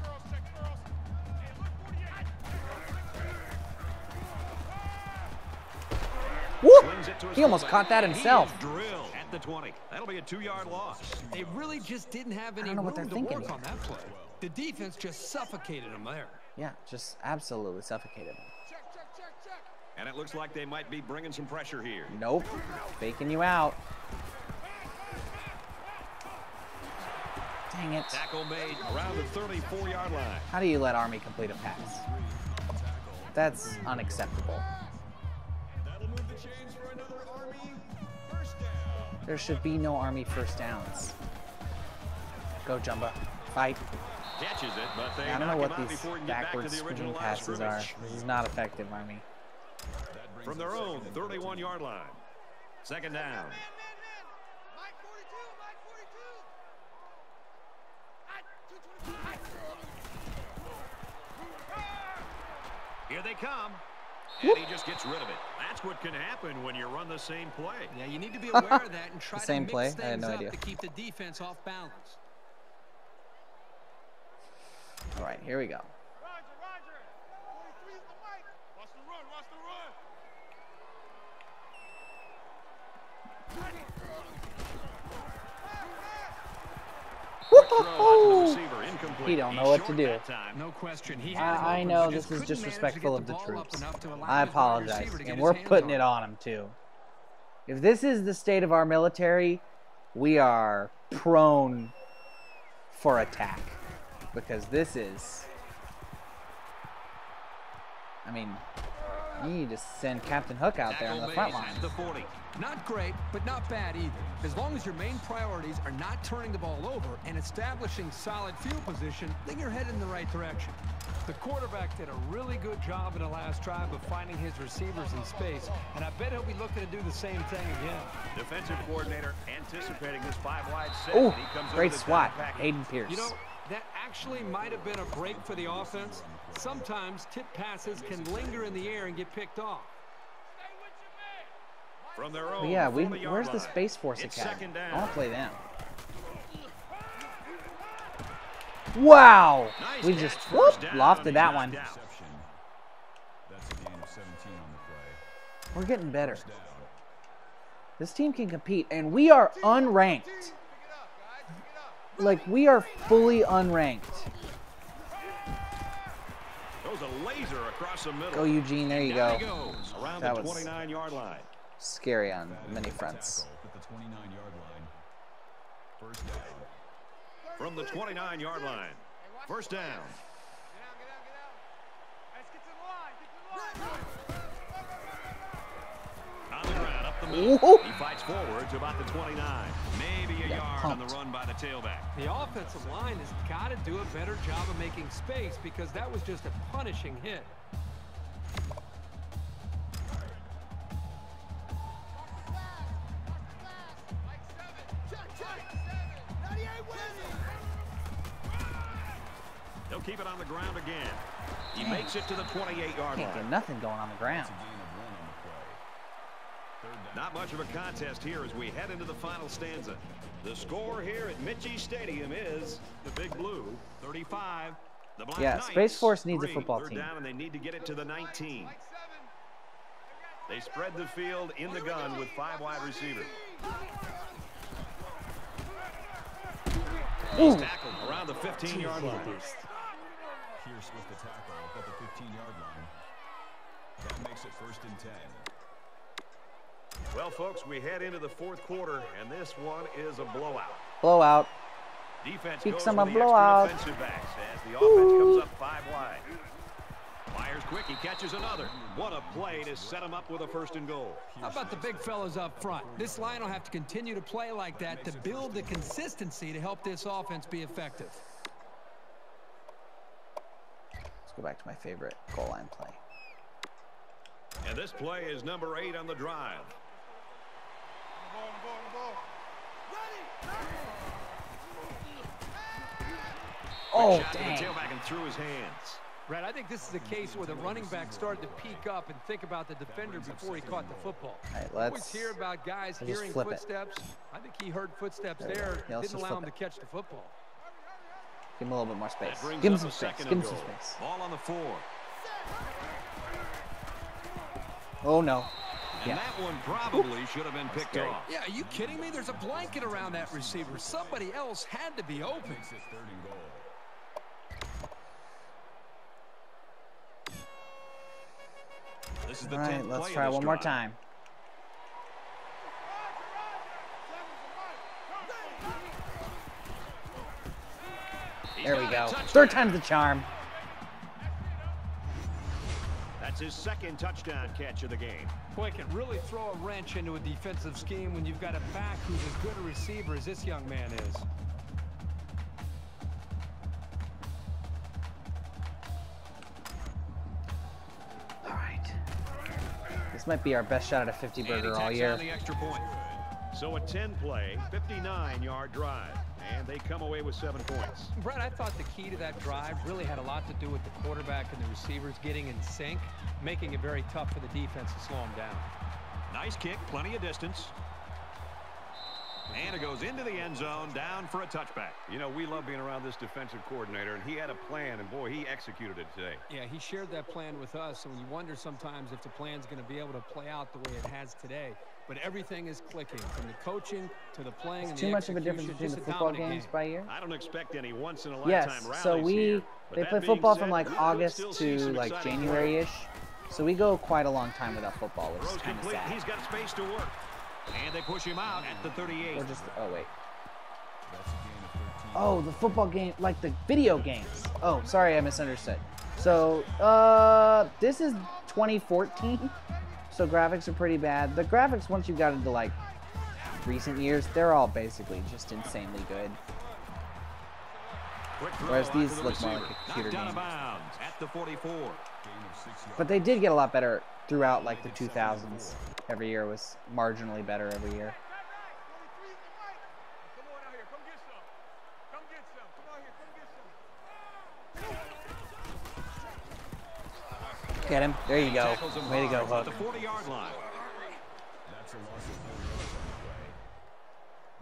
Whoop! Swings it to his He almost fullback. caught that himself. He is drilled at the 20. That'll be a 2-yard loss. They really just didn't have any don't know room what they're to thinking work here. on that play. The defense just suffocated him there. Yeah, just absolutely suffocated him. And it looks like they might be bringing some pressure here. Nope. Faking you out. Dang it. Tackle made around the 34-yard line. How do you let Army complete a pass? That's unacceptable. That'll move the chains for another Army first down. There should be no Army first downs. Go, Jumba. Fight. Catches it, but they I don't know knock what him out these before he can get back to backwards the screen original line of passes are. scrimmage. This is not effective, Army. From their own 31-yard line. Second down. Mike 42, Mike 42. Here they come. And he just gets rid of it. That's what can happen when you run the same play. Yeah, you need to be aware of that and try The same to play? mix I had things no up idea. to keep the defense off balance. All right, here we go. Roger, Roger. 43 is the Mike. Watch the run, watch the run. Quick throw out to the receiver, incomplete. He don't He's know what to short do. that time. No question. He had him I open, know but this just is couldn't manage to disrespectful get of the ball up troops. enough to allow I his wide apologize. receiver to get And his we're hands putting on it on him, too. If this is the state of our military, we are prone for attack. Because this is... I mean, you need to send Captain Hook out there on the front line. At the 40. Not great, but not bad either. As long as your main priorities are not turning the ball over and establishing solid field position, then you're headed in the right direction. The quarterback did a really good job in the last drive of finding his receivers in space, and I bet he'll be looking to do the same thing again. Defensive coordinator anticipating this 5-wide set. Oh, and he comes in great with a swat. down package. Hayden Pierce. You know, that actually might have been a break for the offense. Sometimes tip passes can linger in the air and get picked off. From their own But yeah, 40-yard where's the line. Space Force It's Academy? second down. I want to play them. Wow! Nice We catch, just first down, lofted he's that knocked one. out. Reception. That's a gain of 17 on the play. We're getting better. First down. This team can compete, and we are unranked. Pick it up, guys. Pick it up. Like, we are fully unranked. Throws a laser across the middle. Go, Eugene. There you Down go. he goes around That the was 29-yard line. scary on many fronts. Tackle at the 29-yard line. First down. From the 29-yard line. First down. Get out, get out, get out. Let's get to the line. Get to the line. up the middle. Ooh. He fights forward to about the 29. Maybe a yard on the run by the tailback. The offensive line has got to do a better job of making space because that was just a punishing hit. He'll keep it on the ground again. He makes it to the 28-yard Can't get line. nothing going on the ground. It's a gain of 1 on the play. Third down. Not much of a contest here as we head into the final stanza. The score here at Mitchie Stadium is the Big Blue, 35. The Black Yeah, Knights, Space Force needs a 3. football Third team. down, and they need to get it to the 19. They spread the field in the gun with 5 wide receivers. He's tackled around the 15-yard line. Pierce with the tackle up at the 15-yard line. That makes it 1st and 10. Well, folks, we head into the 4th quarter, and this one is a blowout. Blowout. Defense Keep goes some for the blowout. extra defensive backs as the offense comes up 5 wide. Fires quick, he catches another. What a play to set him up with a 1st and goal. How about the big fellas up front? This line will have to continue to play like that to build the consistency to help this offense be effective. Let's go back to my favorite goal line play. And this play is number 8 on the drive. Oh, Shot to the dang. tailback and through his hands. Brad, I think this is a case where the running back started to peek up and think about the defender before he caught the football. All right, Always let's hear about guys just hearing flip it. footsteps. I think he heard footsteps There we go. there. Yeah, let's Didn't just allow him flip to catch the football. give him a little bit more space. That brings Give him up some a space. 2nd Give him and some goal. space. Ball on the 4. Oh, no. And Yeah. that one probably should have been picked scary. off. Yeah, are you kidding me? There's a blanket around that receiver. Somebody else had to be open. Makes it 3rd and goal. This is the All 10th right, play let's of try this one more drive. time. He's There we got a go. touchdown. 3rd time's the charm. That's his 2nd touchdown catch of the game. Boy, it can really throw a wrench into a defensive scheme when you've got a back who's as good a receiver as this young man is. All right. This might be our best shot at a 50 And he burger all tacks year. on the extra point. So a 10-play, 59-yard drive. And they come away with 7 points. Brett, I thought the key to that drive really had a lot to do with the quarterback and the receivers getting in sync, making it very tough for the defense to slow them down. Nice kick, plenty of distance. And it goes into the end zone, down for a touchback. You know, we love being around this defensive coordinator, and he had a plan, and boy, he executed it today. Yeah, he shared that plan with us, and you wonder sometimes if the plan's going to be able to play out the way it has today. But everything is clicking, from the coaching to the playing and Too the much of a execution. difference between the Just a football dominant games game. by year? I don't expect any once-in-a-lifetime Yes, rallies so here. But they that play being football said, from like we August still see to some like exciting play. January-ish. So we go quite a long time without football, which is Throws kind of complete. sad. He's got space to work. And they push him out at the 38. Or just, oh wait. That's a gain of 13. Oh, the football game, like the video games. Oh, sorry, I misunderstood. So, this is 2014, so graphics are pretty bad. The graphics, once you got into like recent years, they're all basically just insanely good. Quick throw Whereas out to these the look more receiver. like a computer Knocked out of game. bounds at the 44. Gain of 6 yards. But they did get a lot better throughout like the 2000s. Every year was marginally better every year. Come on out here. Come get some. Come get some. Come out here. Come get some. Get him. There you go. Tackles him Way to go, hard at Hook. the 40-yard line. That's a loss of 4 yards on the play.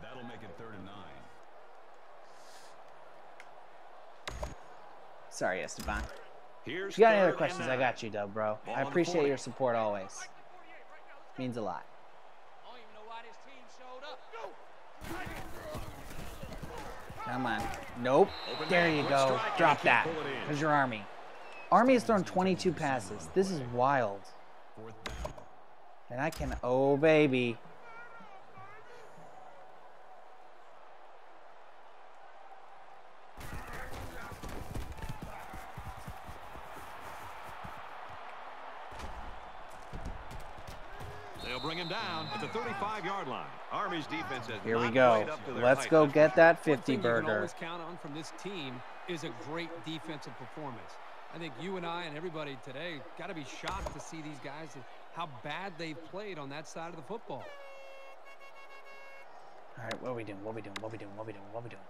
That'll make it 3rd and 9. Sorry, Esteban. Here's If you got any 3rd other and questions, I 9. got you, Dub, bro. Ball I on the appreciate 40. your support always. Means a lot. Come on. Nope. Open There man, you quick go. strike, and Drop he can't that. pull it in. There's your Army. Army has thrown 22 passes. This is wild. 4th down. And I can... Oh, baby. They'll bring him down at the 35-yard line. Army's defense has Here we not go. played up to their Let's height. go get that One 50 thing you can burger. always count on from this team is a great defensive performance. I think you and I and everybody today got to be shocked to see these guys and how bad they've played on that side of the football. All right, what are we doing? What are we doing? What are we doing? What are we doing? What are we doing?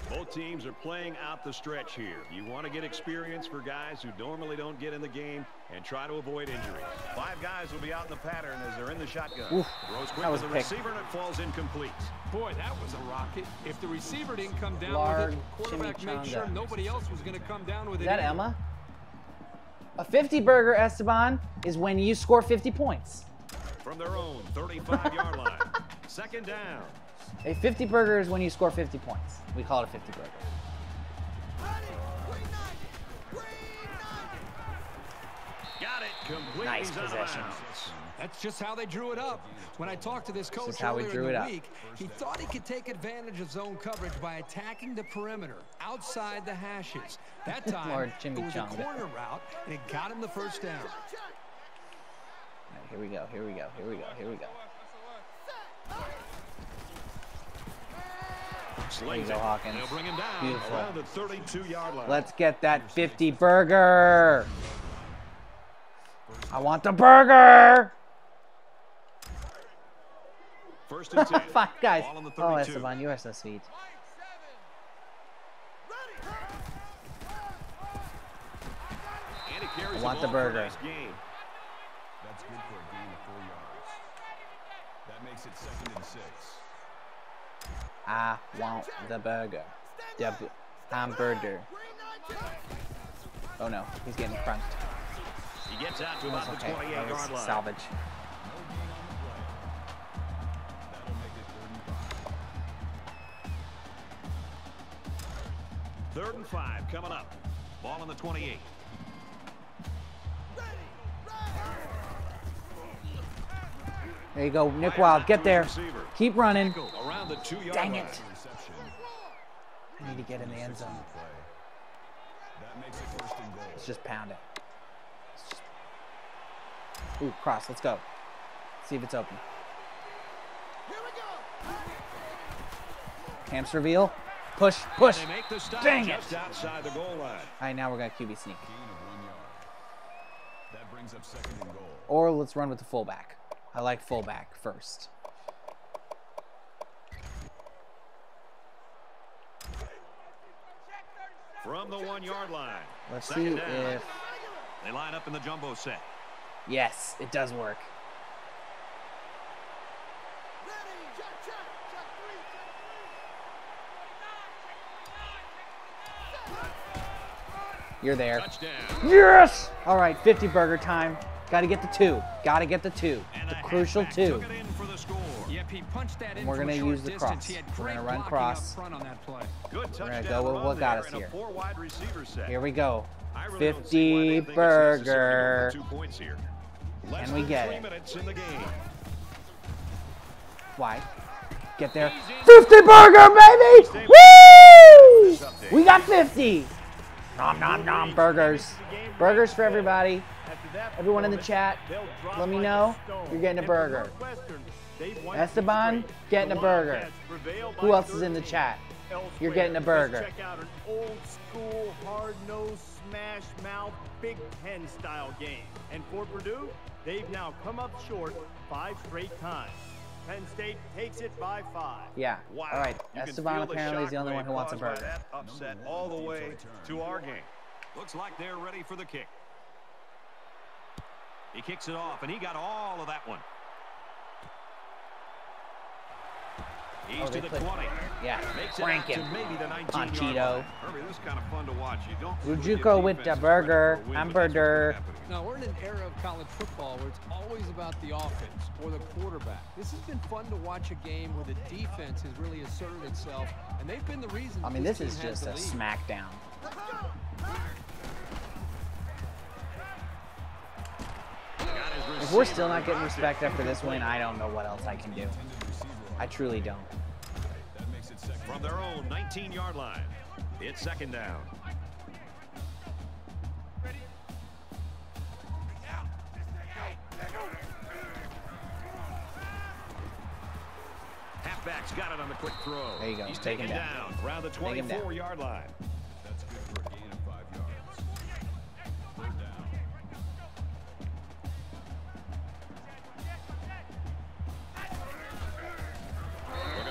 Both teams are playing out the stretch here. You want to get experience for guys who normally don't get in the game and try to avoid injuries. 5 guys will be out in the pattern as they're in the shotgun. Oof, Throws quick that was to a the pick. receiver, and it falls incomplete. Boy, that was a rocket. If the receiver didn't come down Large with it, quarterback made sure chimichanga. nobody else was going to come down with Is it. that either. Emma? A 50 burger, Esteban, is when you score 50 points. From their own 35-yard line. Second down. A 50 burger is when you score 50 points. We call it a 50 burger. Got it. Complete. Nice He's out of possession. bounds. That's just how they drew it up. When I talked to this coach is how we earlier drew in it the up. week, he thought he could take advantage of zone coverage by attacking the perimeter outside the hashes. That time, Lord it was a chimichanga. corner route, and it got him the first down. All right, here we go. Here we go. Here we go. Here we go. There you go, Hawkins. They'll bring him down Beautiful. around the 32-yard line. Let's get that 50 burger. I want the burger. First and 10. 5 guys. Ball on the Oh, 32. Esteban, you are so sweet. And he carries I want the the ball for a burger. nice gain. That's good for a gain of 4 yards. That makes it 2nd and 6. I want the burger. The hamburger. Oh no, he's getting crunched. He gets out to about That's the okay. That 28-yard was line. salvage. No gain on the play. That'll make it 3rd and 5. 3rd and 5 coming up. Ball on the 28. There you go, Nick Wild. Get there. Keep running. Around the 2-yard Dang line. it. Reception. I need to get in the end zone. Play. That makes it 1st and goal. Let's just pound it. Let's just... Ooh, cross. Let's go. See if it's open. Camps reveal. Push, push. They make the stop Dang it. just outside the goal line. All right, now we're going to QB sneak. Gain of 1 yard. That brings up 2nd and goal. Or let's run with the fullback. I like fullback first. From the 1-yard line. Let's see Second down. if... They line up in the jumbo set. Yes, it does work. You're there. Touchdown. Yes! All right, 50 burger time. Got to get the 2. Got to get the 2. And The the crucial halfback 2. took it in for the score. Yep, he punched that in We're from gonna a short use the distance. cross. He had We're great gonna run blocking cross. up front on that play. Good gonna touchdown go with run what got there us in a here. 4-wide receiver set. Here we go. I really don't see why 50 they think it's necessary to burger. go for 2 points here. Less Can we than get 3 it? minutes in the game. Why? Get there. 50 burger, baby! Woo! We got 50. Nom, nom, nom. Burgers. Burgers for everybody. Everyone in the chat, let me know you're getting a burger. Esteban, getting a burger. Who else is in the chat? You're getting a burger. Check out an old school, hard-nosed, smash-mouth, Big Ten style game. And for Purdue, they've now come up short 5 straight times. Penn State takes it by 5. Yeah. Wow. All right. You can Esteban feel the apparently is the only one shockwave who wants a caused by burger. that upset all the way to our game. Looks like they're ready for the kick. He kicks it off, and he got all of that one. He's to they the put- 20. Yeah. Makes it Crank out to him. maybe the 19-yard Panchito. line. Herbie, this is kind of fun to watch. You don't usually give Rujuko with the defenses burger. credit for a win, but that's what's Hamburger. gonna happen here. Now, we're in an era of college football where it's always about the offense or the quarterback. This has been fun to watch a game where the defense has really asserted itself, and they've been the reason I mean, this team is has just the a lead. smackdown. If we're still not getting respect after this win, I don't know what else I can do. I truly don't. That makes it 2nd. From their own 19-yard line, it's 2nd down. halfback's got it on the quick throw. There you go. He's Take him taken down. down around the Take him down. 24-yard line. That's good for a gain of 5 yards. Third down.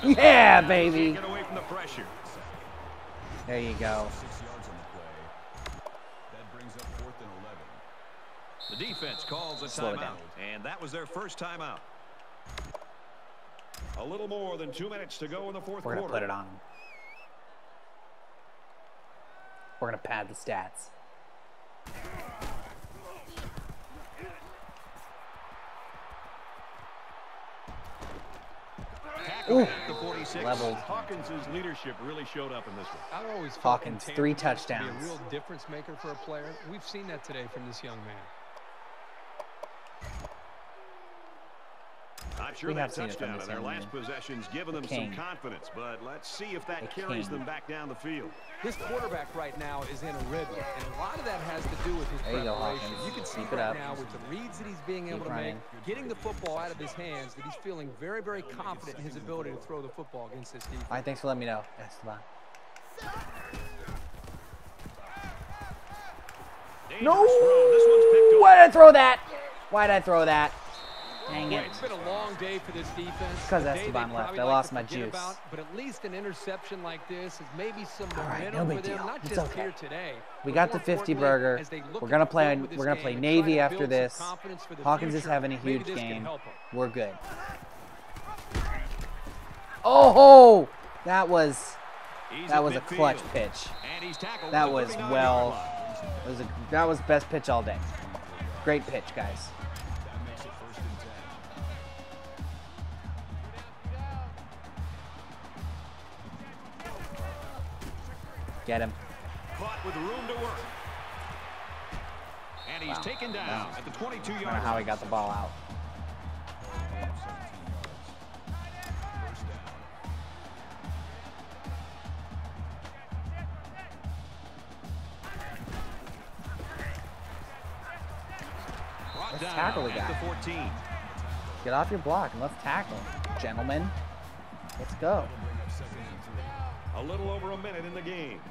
Yeah, baby. Get away from the pressure. There you go. 6 yards on the play. That brings up 4th and 11. The defense calls a Slow it timeout, down. and that was their first timeout. A little more than 2 minutes to go in the fourth We're quarter. going to put it on him. We're going to pad the stats. Tackle Ooh. at the 46. Leveled. Hawkins' leadership really showed up in this one. I've always felt Hawkins, intangibles 3 to touchdowns. be a real difference maker for a player. We've seen that today from this young man. I'm sure We that have seen it from touchdown this in their young last man. possession's given them some confidence, but let's see if that The carries king. them back down the field. This quarterback right now is in a rhythm, and a lot of that has to do with his There you go, preparation. Hawkins. You can see Keep it right up. now with the reads that he's being able to running. make, getting the football out of his hands, that he's feeling very, very confident in his ability to throw the football against this defense. All right, thanks for letting me know, Esteban. Dangerous No! throw. This one's picked Why off. did I throw that? Why did I throw that? Dang Well, it. it's been a long day for this defense. Because A day Esteban they'd left. probably I like lost to my forget juice. about, but at least an interception like this is maybe some All right, momentum no for big them, deal. not It's just okay. here today. We but got more the 50 importantly, burger. as they look We're at gonna the play. field with this We're gonna game play and Navy try to after build some this. confidence for the Hawkins is future, having a maybe huge this can game. help 'em. We're good. Oh, that was He's that at was a midfield. clutch pitch. And he's tackled That at the was 39-yard well. line. That was best pitch all day. Great pitch, guys. That makes it 1st and 10. Get him. Caught with room to work. And he's Wow. taken down Wow. at the I 22-yard don't know how he line. got the ball out. 17 yards. First down. Brought Let's down tackle the at guy. the 14. Get off your block and let's tackle, gentlemen. Let's go. Bring up 2nd and 3. A little over a minute in the game.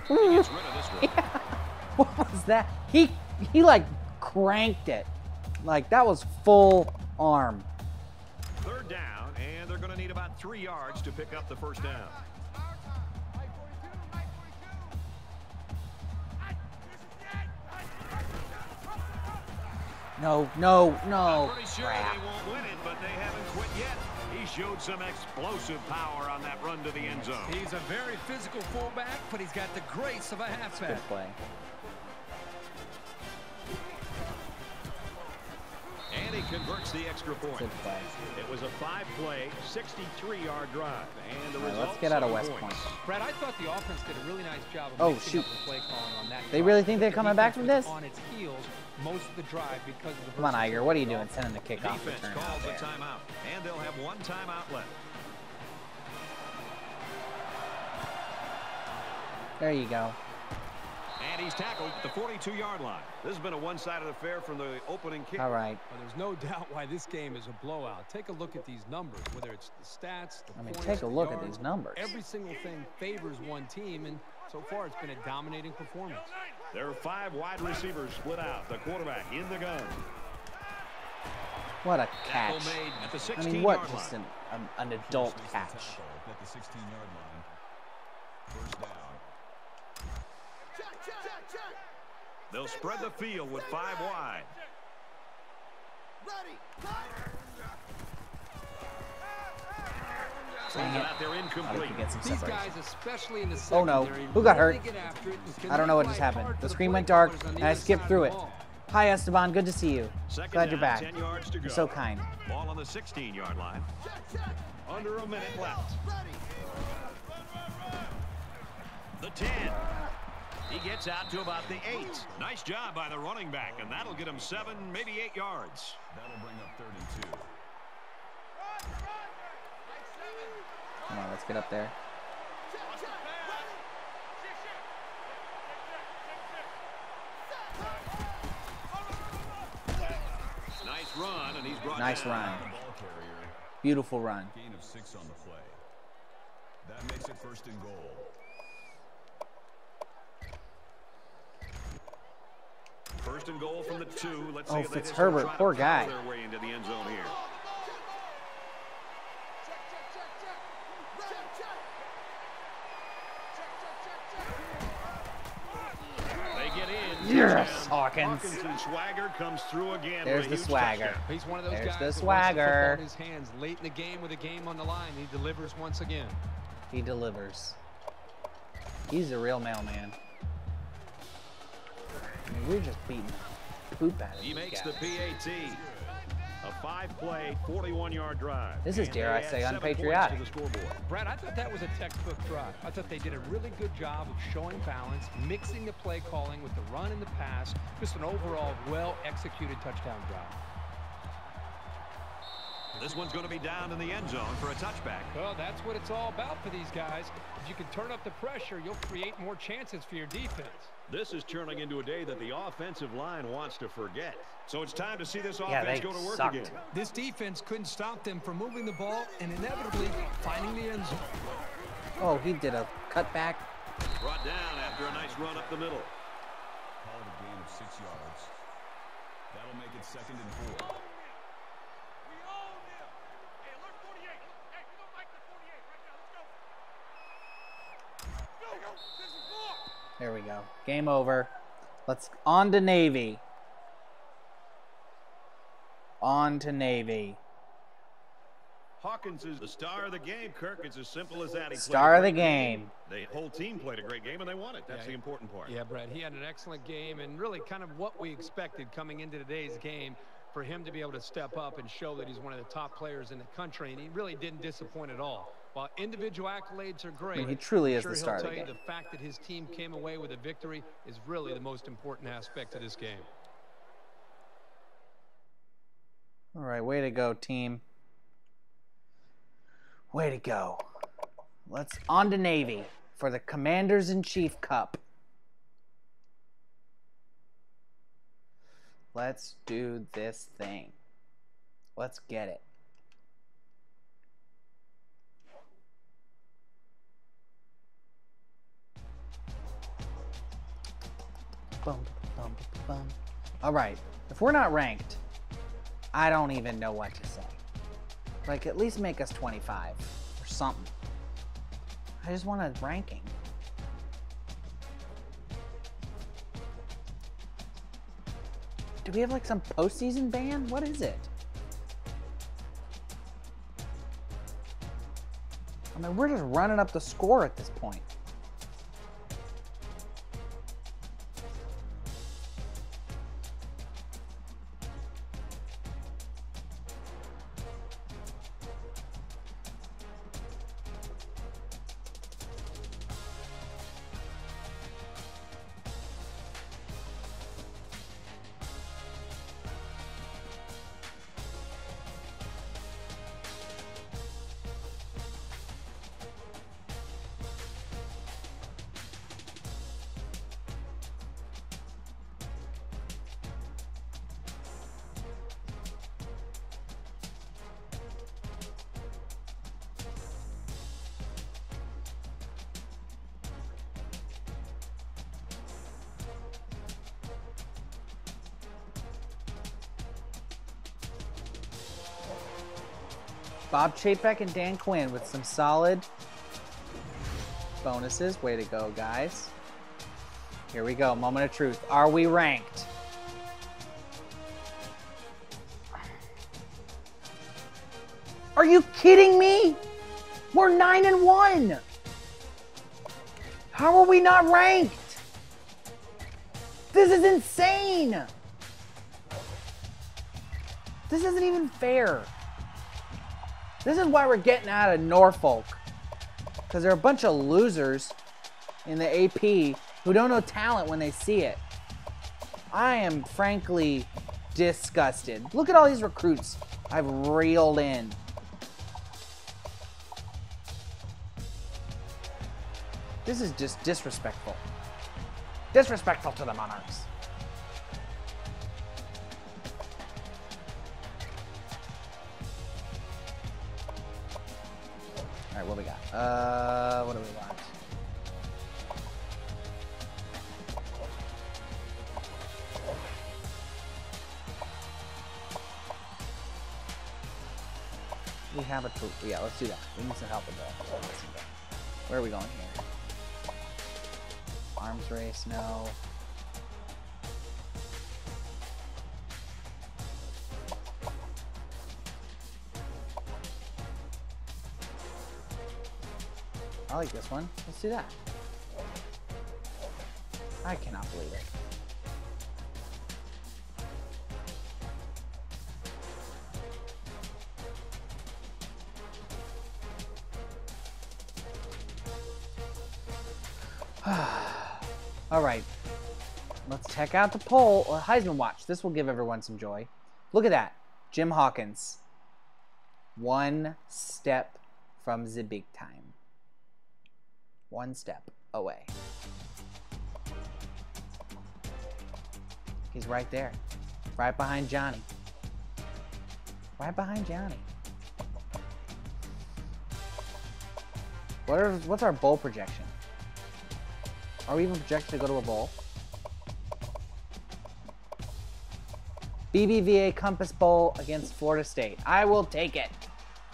He gets rid of this one. What was that? He like cranked it. Like that was full arm. Third down, and they're going to need about 3 yards to pick up the first down. No. Pretty sure Crap. they won't win it, but they haven't quit yet. He showed some explosive power on that run to the end zone. He's a very physical fullback, but he's got the grace of a halfback. Good play. And he converts the extra point. Good play. It was a 5-play, 63-yard drive. And the All right, result, let's get out of 7 West points. Point. Brad, I thought the offense did a really nice job of Oh, mixing up shoot. the play calling on that They drive. really think they're The coming back defense from was this? on its heels most of the drive because of the Come on, versatility Iger. What are you of the doing? offense. Sending the kickoff Defense return out calls a there. timeout, and they'll have 1 timeout left. There you go. And he's tackled at the 42-yard line. This has been a one-sided affair from the opening kick. All right. Well, there's no doubt why this game is a blowout. Take a look at these numbers, whether it's the stats, the points, take a the look at yards. these numbers. Every single thing favors one team, and so far it's been a dominating performance. There are 5 wide receivers split out. The quarterback in the gun. What a Tackle catch. made at the I 16-yard mean, what line. just an adult Makes the catch. tackle at the 16-yard line. First down. They'll spread the field with 5 wide. Dang it. Out there I incomplete. could get some These separation. guys, especially in the Oh, no. secondary, Who got really hurt? get after it and can I don't know what make just life happened. hard for The the screen play went dark, callers on the and I other skipped side through of it. the ball. Hi, Esteban. Good to see you. Second Glad you're down, back. 10 yards to go. You're so kind. Ball on the 16-yard line. Under a minute left. The 10. He gets out to about the 8. Nice job by the running back, and that'll get him 7, maybe 8 yards. That'll bring up 3rd and 2. Come on, let's get up there. Nice run, and he's brought Nice down. run. The ball carrier. Beautiful run. Gain of 6 on the play. That makes it first and goal. First and goal from the 2. Let's see Oh, if they just Fitzherbert, try to poor power guy. their way into the end zone here. They get in. Yes, Touchdown. Hawkins. Hawkinson's swagger comes through again. There's with a the huge swagger. touchdown. He's one of those There's guys the that wants the swagger. football in his hands late in the game with a game on the line. He delivers once again. He delivers. He's a real mailman. I mean, we're just beating the poop out of He these makes guys. the PAT. A 5-play, 41-yard drive. This is, And dare they I add say, 7 points unpatriotic. to the scoreboard. Brad, I thought that was a textbook drive. I thought they did a really good job of showing balance, mixing the play calling with the run and the pass. Just an overall well-executed touchdown drive. This one's going to be down in the end zone for a touchback. Well, that's what it's all about for these guys. If you can turn up the pressure, you'll create more chances for your defense. This is turning into a day that the offensive line wants to forget. So it's time to see this Yeah, offense they go to work sucked. again. This defense couldn't stop them from moving the ball and inevitably finding the end zone. Oh, he did a cutback. Brought down after a nice run up the middle. Call it a gain of 6 yards. That'll make it 2nd and 4. There we go. Game over. Let's on to Navy. On to Navy. Hawkins is the star of the game, Kirk. It's as simple as that. He played Star a of the great game. The whole team played a great game, and they won it. That's the important part. Yeah, Brad, he had an excellent game and really kind of what we expected coming into today's game for him to be able to step up and show that he's one of the top players in the country, and he really didn't disappoint at all. While individual accolades are great, I mean, he truly I'm is sure the star of he'll the tell game. you the fact that his team came away with a victory is really the most important aspect of this game. All right, way to go, team. Way to go. Let's on to Navy for the Commanders-in-Chief Cup. Let's do this thing. Let's get it. Bum, bum, bum. All right, if we're not ranked, I don't even know what to say. Like, at least make us 25 or something. I just want a ranking. Do we have like some postseason ban? What is it? I mean, we're just running up the score at this point. Bob Chapek and Dan Quinn with some solid bonuses. Way to go, guys. Here we go. Moment of truth. Are we ranked? Are you kidding me? We're 9-1. How are we not ranked? This is insane. This isn't even fair. This is why we're getting out of Norfolk. Because they're a bunch of losers in the AP who don't know talent when they see it. I am frankly disgusted. Look at all these recruits I've reeled in. This is just disrespectful. Disrespectful to the Monarchs. right, what we got? What do we want? We have a tool. Yeah, let's do that. We need some help with that. Where are we going here? Arms race, no. I like this one. Let's do that. I cannot believe it. All right, let's check out the poll. Heisman Watch. This will give everyone some joy. Look at that. Jim Hawkins. One step from the big time. One step away. He's right there. Right behind Johnny. Right behind Johnny. What's our bowl projection? Are we even projected to go to a bowl? BBVA Compass Bowl against Florida State. I will take it.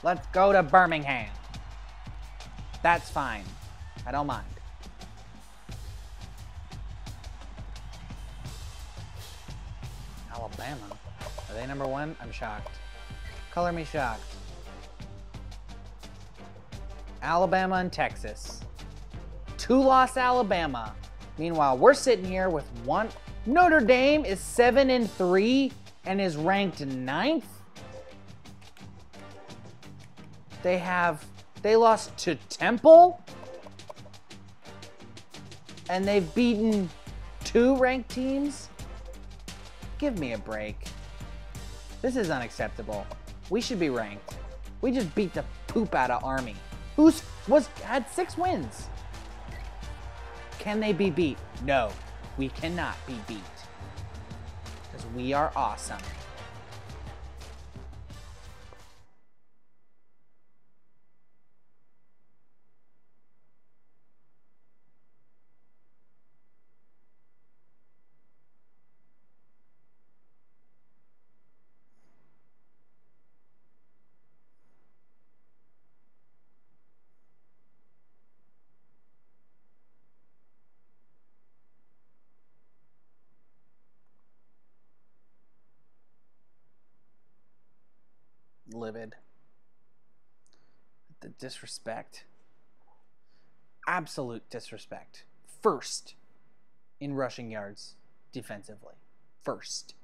Let's go to Birmingham. That's fine. I don't mind. Alabama. Are they number one? I'm shocked. Color me shocked. Alabama and Texas. 2-loss Alabama. Meanwhile, we're sitting here with one. Notre Dame is 7-3 and is ranked 9th. They lost to Temple. And they've beaten 2 ranked teams. Give me a break. This is unacceptable. We should be ranked. We just beat the poop out of Army, who had 6 wins. Can they be beat? No, we cannot be beat. Because we are awesome. Livid. The disrespect. Absolute disrespect. First in rushing yards defensively. First.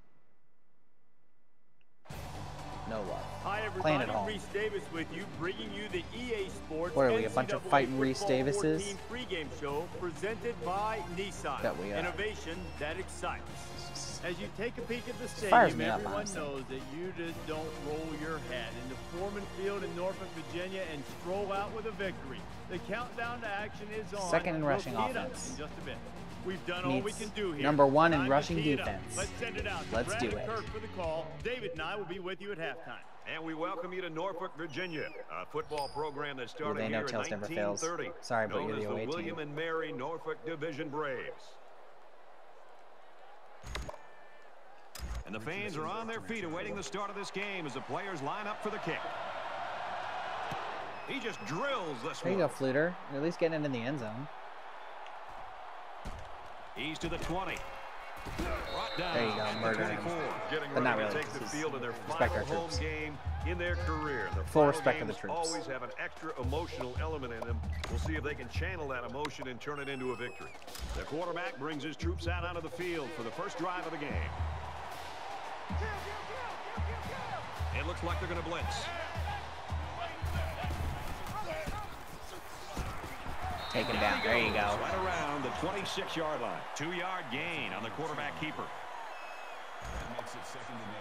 No love. Hi Playing everybody, at home. Reese Davis with you, bringing you the EA Sports What are we, a bunch of NCAA fighting Reese Football Davises? 14 pregame show presented by Nissan. Bet we are. Innovation that excites. As you take a peek at the Fires stadium, me up, everyone honestly. knows that you just don't roll your head into Foreman Field in Norfolk, Virginia and stroll out with a victory. The countdown to action is on. Second in We'll rushing tee it up offense. in just a bit. We've done all we Meets can do here. number 1 in Time to rushing tee it up. defense. Let's send it out to Let's Brad do and it. Kirk for the call. David and I will be with you at halftime. And we welcome you to Norfolk, Virginia, a football program that started they know here in Tails never fails. 1930. Sorry, but known you're as the away team. William and Mary Norfolk Division Braves. And the fans are on their feet awaiting the start of this game as the players line up for the kick. He just drills this There you one. go, Fluter. You're at least getting it in the end zone. He's to the 20. Brought down There you go, at the murdering 24. Getting But not ready really, to take the 'cause field in their respect final our home troops. game in their career. The Full final respect of the games troops. always have an extra emotional element in them. We'll see if they can channel that emotion and turn it into a victory. The quarterback brings his troops out onto the field for the first drive of the game. It looks like they're going to blitz. Take him down. There you go. Right around the 26-yard line. 2-yard gain on the quarterback keeper. That makes it 2nd and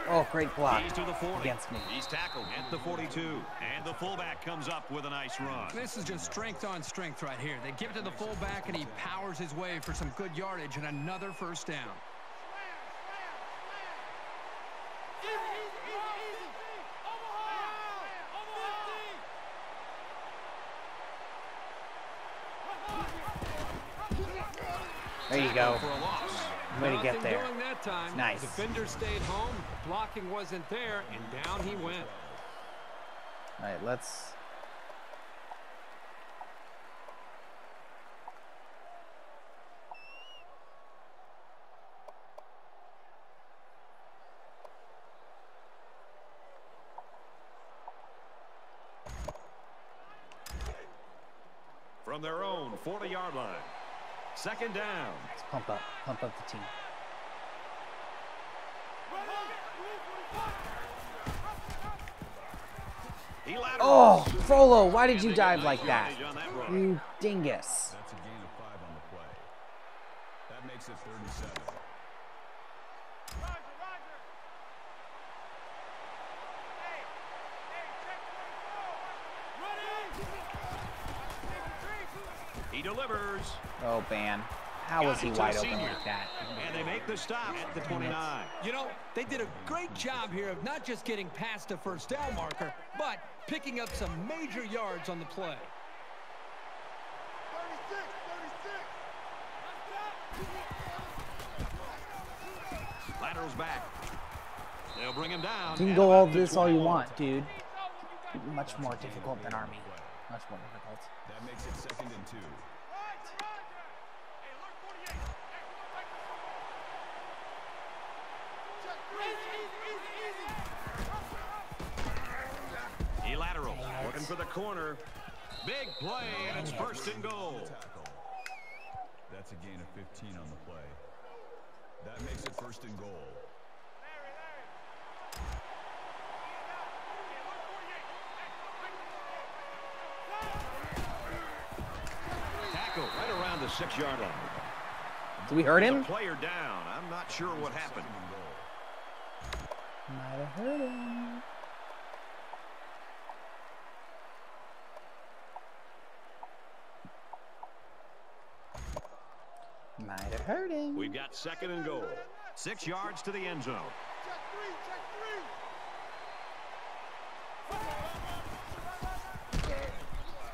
8. Oh. Oh, great block He's to the 40. against me. He's tackled at the 42. And the fullback comes up with a nice run. This is just strength on strength right here. They give it to the fullback, and he powers his way for some good yardage and another first down. There you go. For a loss. Way to get Nothing there. doing that time. Nice. Defender stayed home. Blocking wasn't there, and down he went. All right, let's... From their own 40-yard line. Second down. Let's pump up the team. Oh, Frollo, why did you dive like that? You dingus. That's a gain of 5 on the play. That makes it 37. He delivers. Oh, man. How was he wide open like that? And they make the stop at the 29. You know, they did a great job here of not just getting past a first down marker, but picking up some major yards on the play. 36. Laterals back. They'll bring him down. You can go all this all you want, dude. Much more difficult than Army. Much more difficult. That makes it 2nd and 2. He lateral. Looking for the corner. Big play, and it's 1st and goal. That's a gain of 15 on the play. That makes it 1st and goal. Tackle right around the 6-yard line. Did we hurt him? Player down. I'm not sure what happened. Might have hurt him. Might have hurt him. We've got 2nd and goal. 6 yards to the end zone.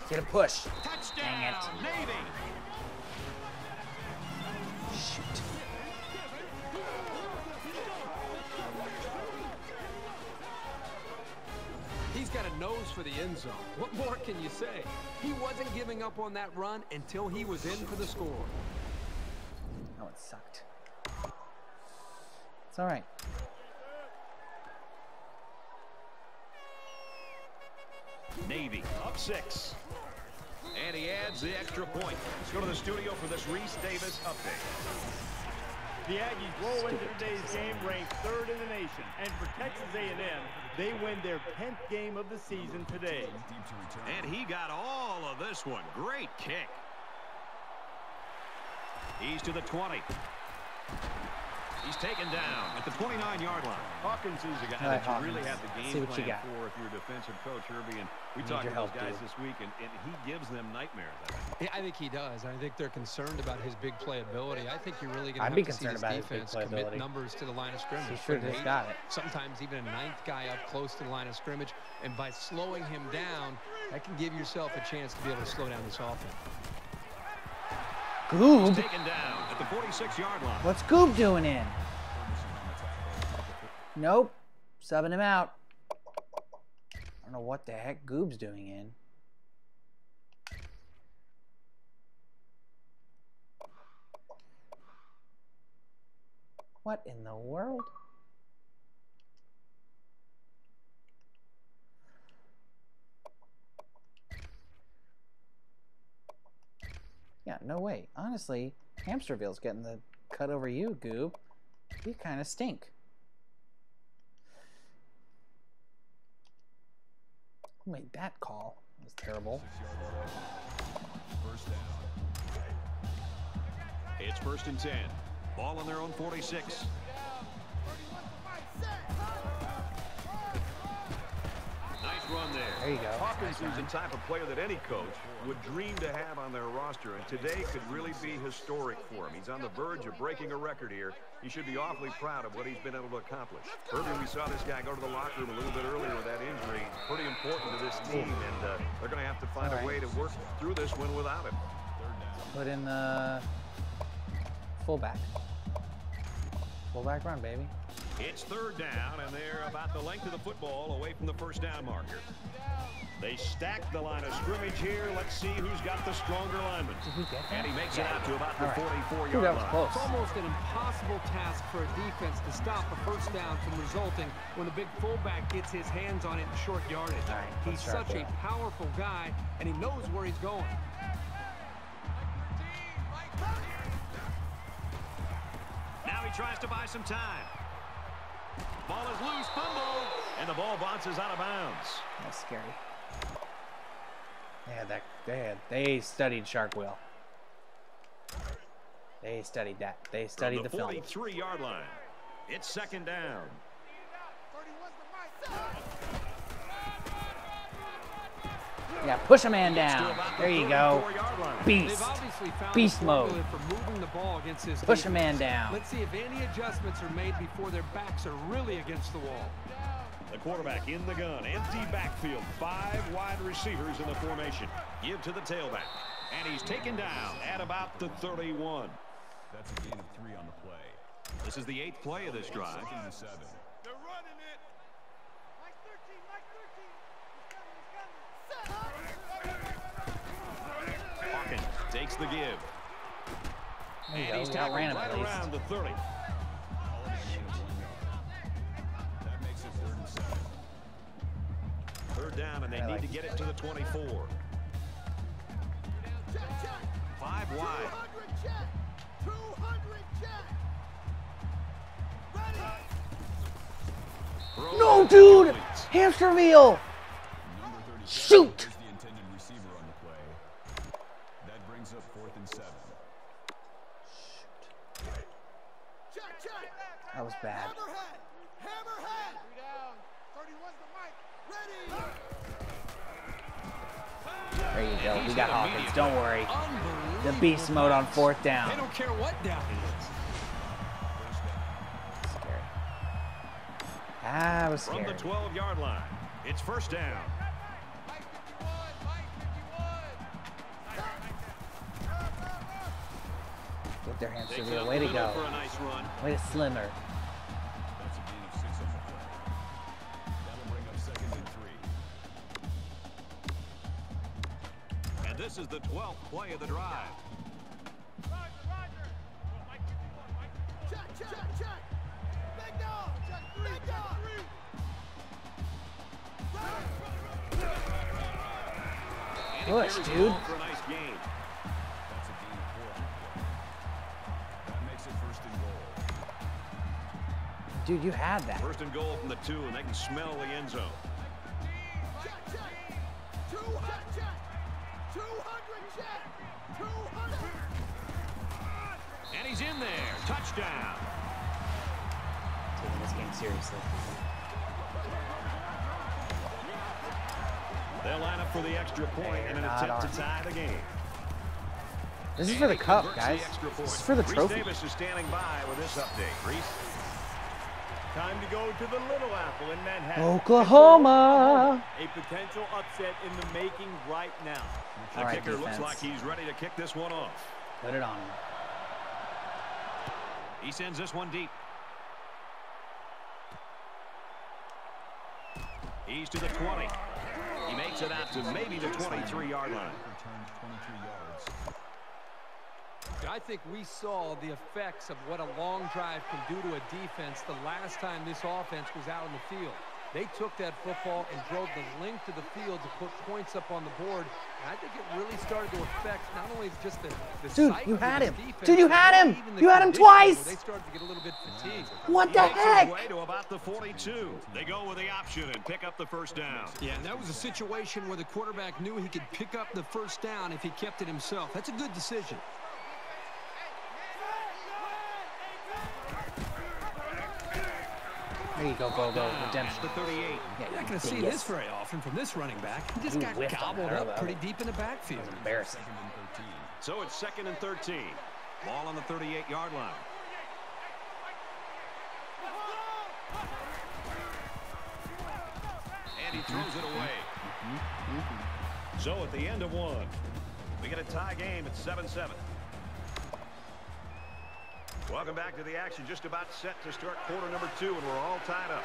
Get a push. Touchdown, Dang it. Navy. Shoot. He's got a nose for the end zone. What more can you say? He wasn't giving up on that run until he was in for the score. Oh, it sucked. It's all right. Navy up 6. And he adds the extra point. Let's go to the studio for this Reese Davis update. The Aggies roll into today's game ranked 3rd in the nation. And for Texas A&M, they win their 10th game of the season today. And he got all of this one. Great kick. He's to the 20. He's taken down at the 29-yard line. Hawkins is a guy All right, that you really have Hawkins. the See game what you plan got. for if you're a defensive coach, Herbie. And we Need talked to your those help, guys dude. this week, and he gives them nightmares. Yeah, I think he does. I think they're concerned about his big playability. I think you're really going to I'd have be to see concerned this about his big defense commit playability. numbers to the line of scrimmage. He sure Put just 8, got it. sometimes even a 9th guy up close to the line of scrimmage. And by slowing him down, that can give yourself a chance to be able to slow down this offense. Goob? Taken down at the 46-yard line. What's Goob doing in? Nope. Subbing him out. I don't know what the heck Goob's doing in. What in the world? Yeah, no way. Honestly, Hamsterville's getting the cut over you, Goob. You kind of stink. Who made that call? It was terrible. First down. It's 1st and 10. Ball on their own 46. There you go. Hawkins Nice is the run. type of player that any coach would dream to have on their roster, and today could really be historic for him. He's on the verge of breaking a record here. He should be awfully proud of what he's been able to accomplish. Earlier, we saw this guy go to the locker room a little bit earlier with that injury. Pretty important to this team, and they're going to have to find a way to work through this one without him. Put in the fullback. Fullback run, baby. It's third down, and they're about the length of the football away from the first down marker. They stack the line of scrimmage here. Let's see who's got the stronger lineman. Did we get that? And he makes it out to about the 44-yard Dude, that was line. close. It's almost an impossible task for a defense to stop a first down from resulting when the big fullback gets his hands on it in short yardage. All right, He's let's start such a there. powerful guy, and he knows where he's going. Now he tries to buy some time. Ball is loose, fumble, and the ball bounces out of bounds. That's scary. They studied Shark Wheel. They studied that. They studied the From film. the 43-yard line. It's second down. 31's the mic. Yeah, push a man down. There you go. They've Beast. obviously found Beast a mode. formula for moving the ball against this Push a defense. man down. Let's see if any adjustments are made before their backs are really against the wall. The quarterback in the gun. Empty backfield. 5 wide receivers in the formation. Give to the tailback. And he's taken down at about the 31. That's a gain of 3 on the play. This is the 8th play of this drive. 2nd and 7. They're running it. Mike 13, Mike 13. Hawkins takes the give. There you And go. he's We tackled outran him right at least. around the 30. That makes it 3rd and 7. Third down, and they need to get it to the 24. 5 wide. 200 check. 200 check. Ready. No, dude! Hamster wheel! Number 37 Shoot! is the intended receiver on the play. That brings up 4th and 7. Check, check. That was bad. Hammerhead. Hammerhead. 31's the mic. Ready. There you go. We got Hawkins. Don't worry. The Unbelievable beast mode on pass. 4th down. They don't care what down it is. Scary. That was From scary. the 12-yard line, it's first down. Get their hamster Takes it wheel. up Way the to middle go. for a nice run. Way to slimmer. That's a gain of 6 on the play. That'll bring up 2nd and 3. And this is the 12th play of the drive. Check, check, check. Big dog. Check, big dog. And he Push, carries the dude. ball for a nice gain. That's a gain of 4 on the play. That makes it 1st and goal. Dude, you had that. First and goal from the 2, and they can smell the end zone. Check, check. 200 check. 200 check. 200. And he's in there. Touchdown. Taking this game seriously. They'll line up for the extra point in an Not attempt to on. tie the game. This is for the cup, Converts guys. the extra point. This is for the Reese trophy. Davis is standing by with this update. Reese. Time to go to the Little Apple in Manhattan. Oklahoma. A potential upset in the making right now. The All right, kicker looks defense. like he's ready to kick this one off. Put it on him. He sends this one deep. He's to the 20. He makes it out to maybe the 23-yard line. Returns 23 yards. I think we saw the effects of what a long drive can do to a defense the last time this offense was out in the field. They took that football and drove the length of the field to put points up on the board. And I think it really started to affect not only just the Dude, psyche you of had this him. defense, Dude, you had but him. even the You had him conditions where twice. They started to get a little bit fatigued. What the Makes his heck? way to about the 42. They go with the option and pick up the first down. Yeah, and that was a situation where the quarterback knew he could pick up the first down if he kept it himself. That's a good decision. There you go, Bobo. Redemption. The 38. You're not going to see this very often from this running back. He just got gobbled up pretty deep in the backfield. That's embarrassing. So it's 2nd and 13. Ball on the 38-yard line. And he throws it away. So at the end of one. We get a tie game at 7-7. Welcome back to the action. Just about set to start quarter number 2, and we're all tied up.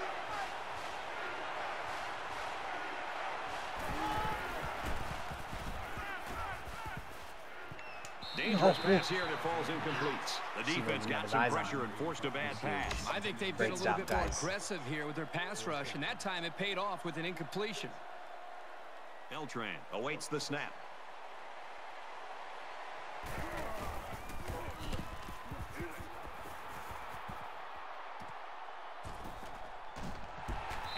Dangerous pass here, and it falls incomplete. The defense got some pressure and forced a bad pass. I think they've been a little bit more aggressive here with their pass rush, and that time it paid off with an incompletion. Beltran awaits the snap.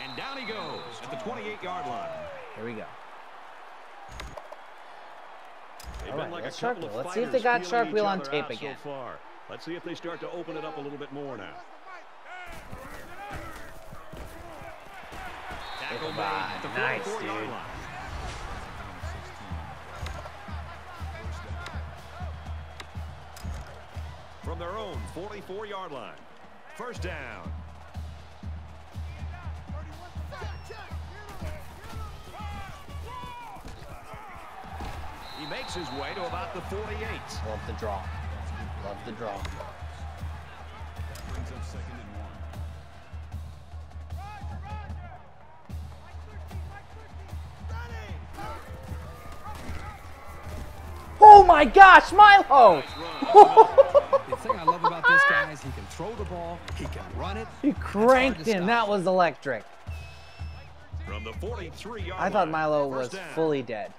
And down he goes at the 28-yard line. Here we go. They've All been right, like a let's couple Shark of Wheel. Let's see if they got fighters Shark feeling Wheel each on other tape out again. So far. Let's see if they start to open it up a little bit more now. Tackle made at the 44-yard line. From their own 44-yard line. First down. He makes his way to about the 48. Love the draw. Love the draw. That brings up 2nd and 1. Oh my gosh, Milo! The thing I love about this guy is he can throw the ball, he can run it. He cranked him. That was electric. From the 43-yard I thought line, Milo first was down. fully dead.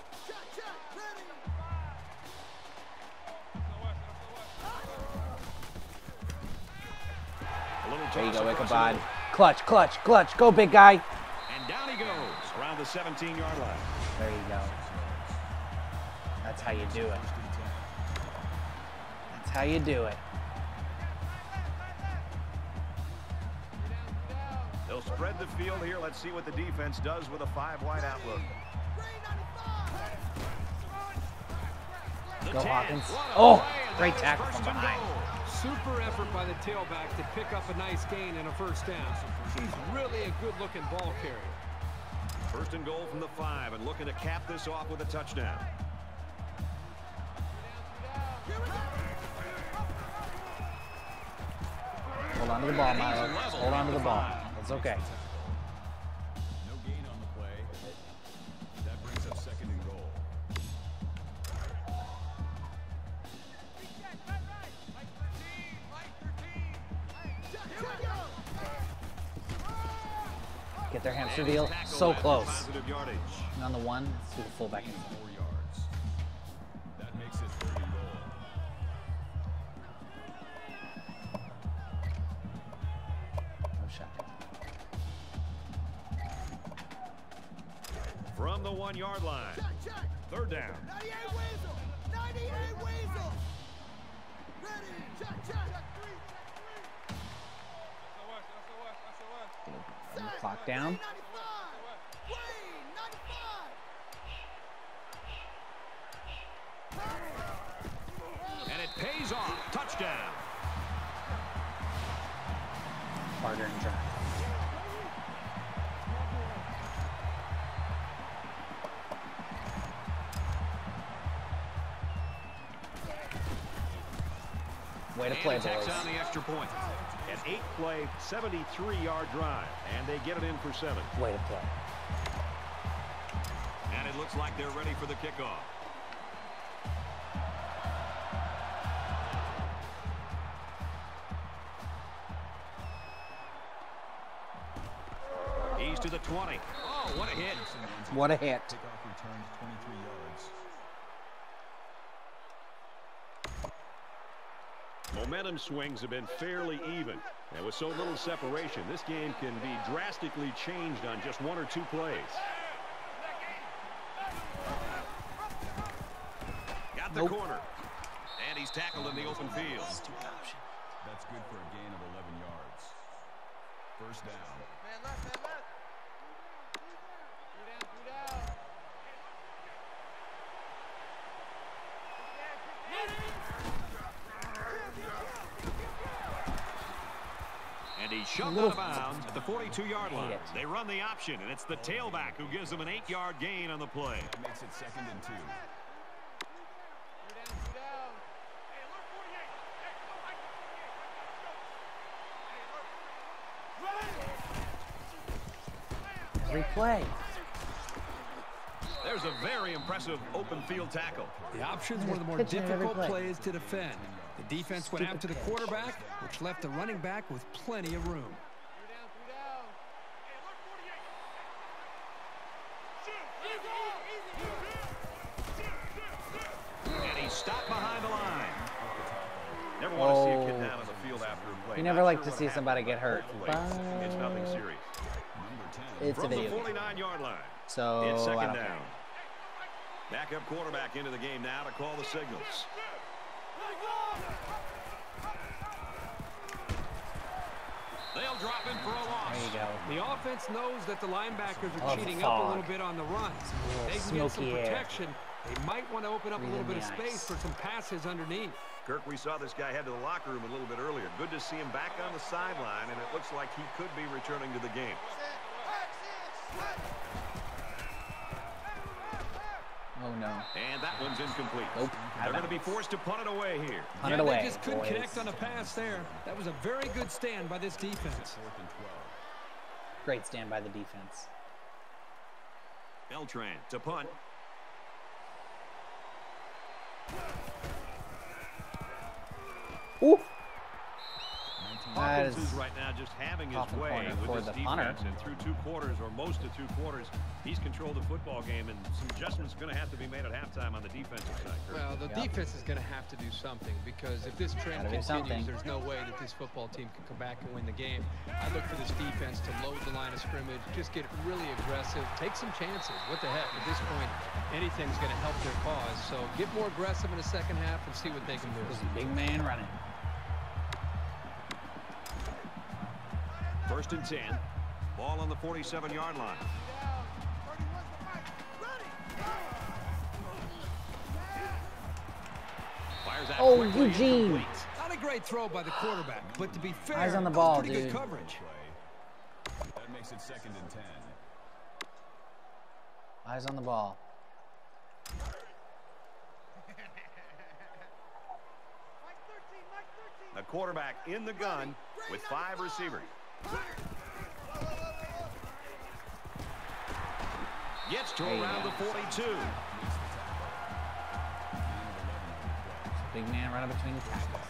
There you go, Ichabod. Clutch, clutch, clutch. Go, big guy. And down he goes around the 17-yard line. There you go. That's how you do it. That's how you do it. They'll spread the field here. Let's see what the defense does with a 5-wide outlook. Go, Hawkins. Oh, great tackle from behind. Super effort by the tailback to pick up a nice gain and a first down. He's really a good-looking ball carrier. First and goal from the 5, and looking to cap this off with a touchdown. Hold on to the ball, Milo. Hold on to the ball. It's okay. No gain on the play. That brings up 2nd and goal. Get their hamster deal. So close. Positive yardage. And on the 1, let's do the fullback inside. 4 yards. That makes it 3rd and goal. No shot. From the 1-yard line. Third down. 98 Weasel! 98 Weasel! Ready! Check, check! Get the clock down. 95! Wayne, 95! And it pays off. Touchdown. Harder and drive. Way to play, And he tacks boys. on the extra point. An 8-play, 73-yard drive, and they get it in for 7. Way to play. And it looks like they're ready for the kickoff. He's to the 20. Oh, what a hit. What a hit. Kickoff returns 23 yards. Momentum swings have been fairly even. And with so little separation, this game can be drastically changed on just 1 or 2 plays. Got the corner. And he's tackled in the open field. That's good for a gain of 11 yards. First down. Man left, man left. Two down. And he's shoved out of bounds at the 42-yard line. They run the option, and it's the tailback who gives them an 8-yard gain on the play. That makes it 2nd and 2. Replay. There's a very impressive open field tackle. The option's one of the more Pitching it every difficult play. plays to defend. The defense went after the quarterback, which left the running back with plenty of room. And he's stopped behind the line. Never want to see a kid down on the field after a play. You never like to see somebody get hurt. It's nothing serious. It's a From the video game. 49-yard line. So It's I second don't down. care. Backup quarterback into the game now to call the signals. They'll drop in for a loss. There you go. The offense knows that the linebackers are Oh, cheating up a fog. little bit on the run. They can get some smoky air. protection. They might want to open up a Breathe little in bit of the space ice. for some passes underneath. Kirk, we saw this guy head to the locker room a little bit earlier. Good to see him back on the sideline, and it looks like he could be returning to the game. Oh no. And that one's incomplete. Nope. They're going to be forced to punt it away here. Punt it Yeah, away, they just couldn't boys. connect on a pass there. That was a very good stand by this defense. 4th and 12. Great stand by the defense. Beltran to punt. Ooh. Hawkins That is is right now just having his coffin way corner with for his the punter. defense, and through 2 quarters, or most of 2 quarters, he's controlled the football game, and some adjustments are going to have to be made at halftime on the defensive side. Kirk. Well, the defense is going to have to do something, because if this trend Gotta do something. continues, there's no way that this football team can come back and win the game. I look for this defense to load the line of scrimmage, just get really aggressive, take some chances. What the heck? At this point, anything's going to help their cause. So get more aggressive in the second half and see what they can do. big man running. 1st and 10. Ball on the 47-yard line. Fires out Oh, quickly, Eugene. incomplete. Not a great throw by the quarterback, but to be fair, Eyes on the that was ball, pretty dude. good coverage. That makes it 2nd and 10. Eyes on the ball. The quarterback in the gun with 5 receivers. Gets to around the 42. Big man running between the tackles.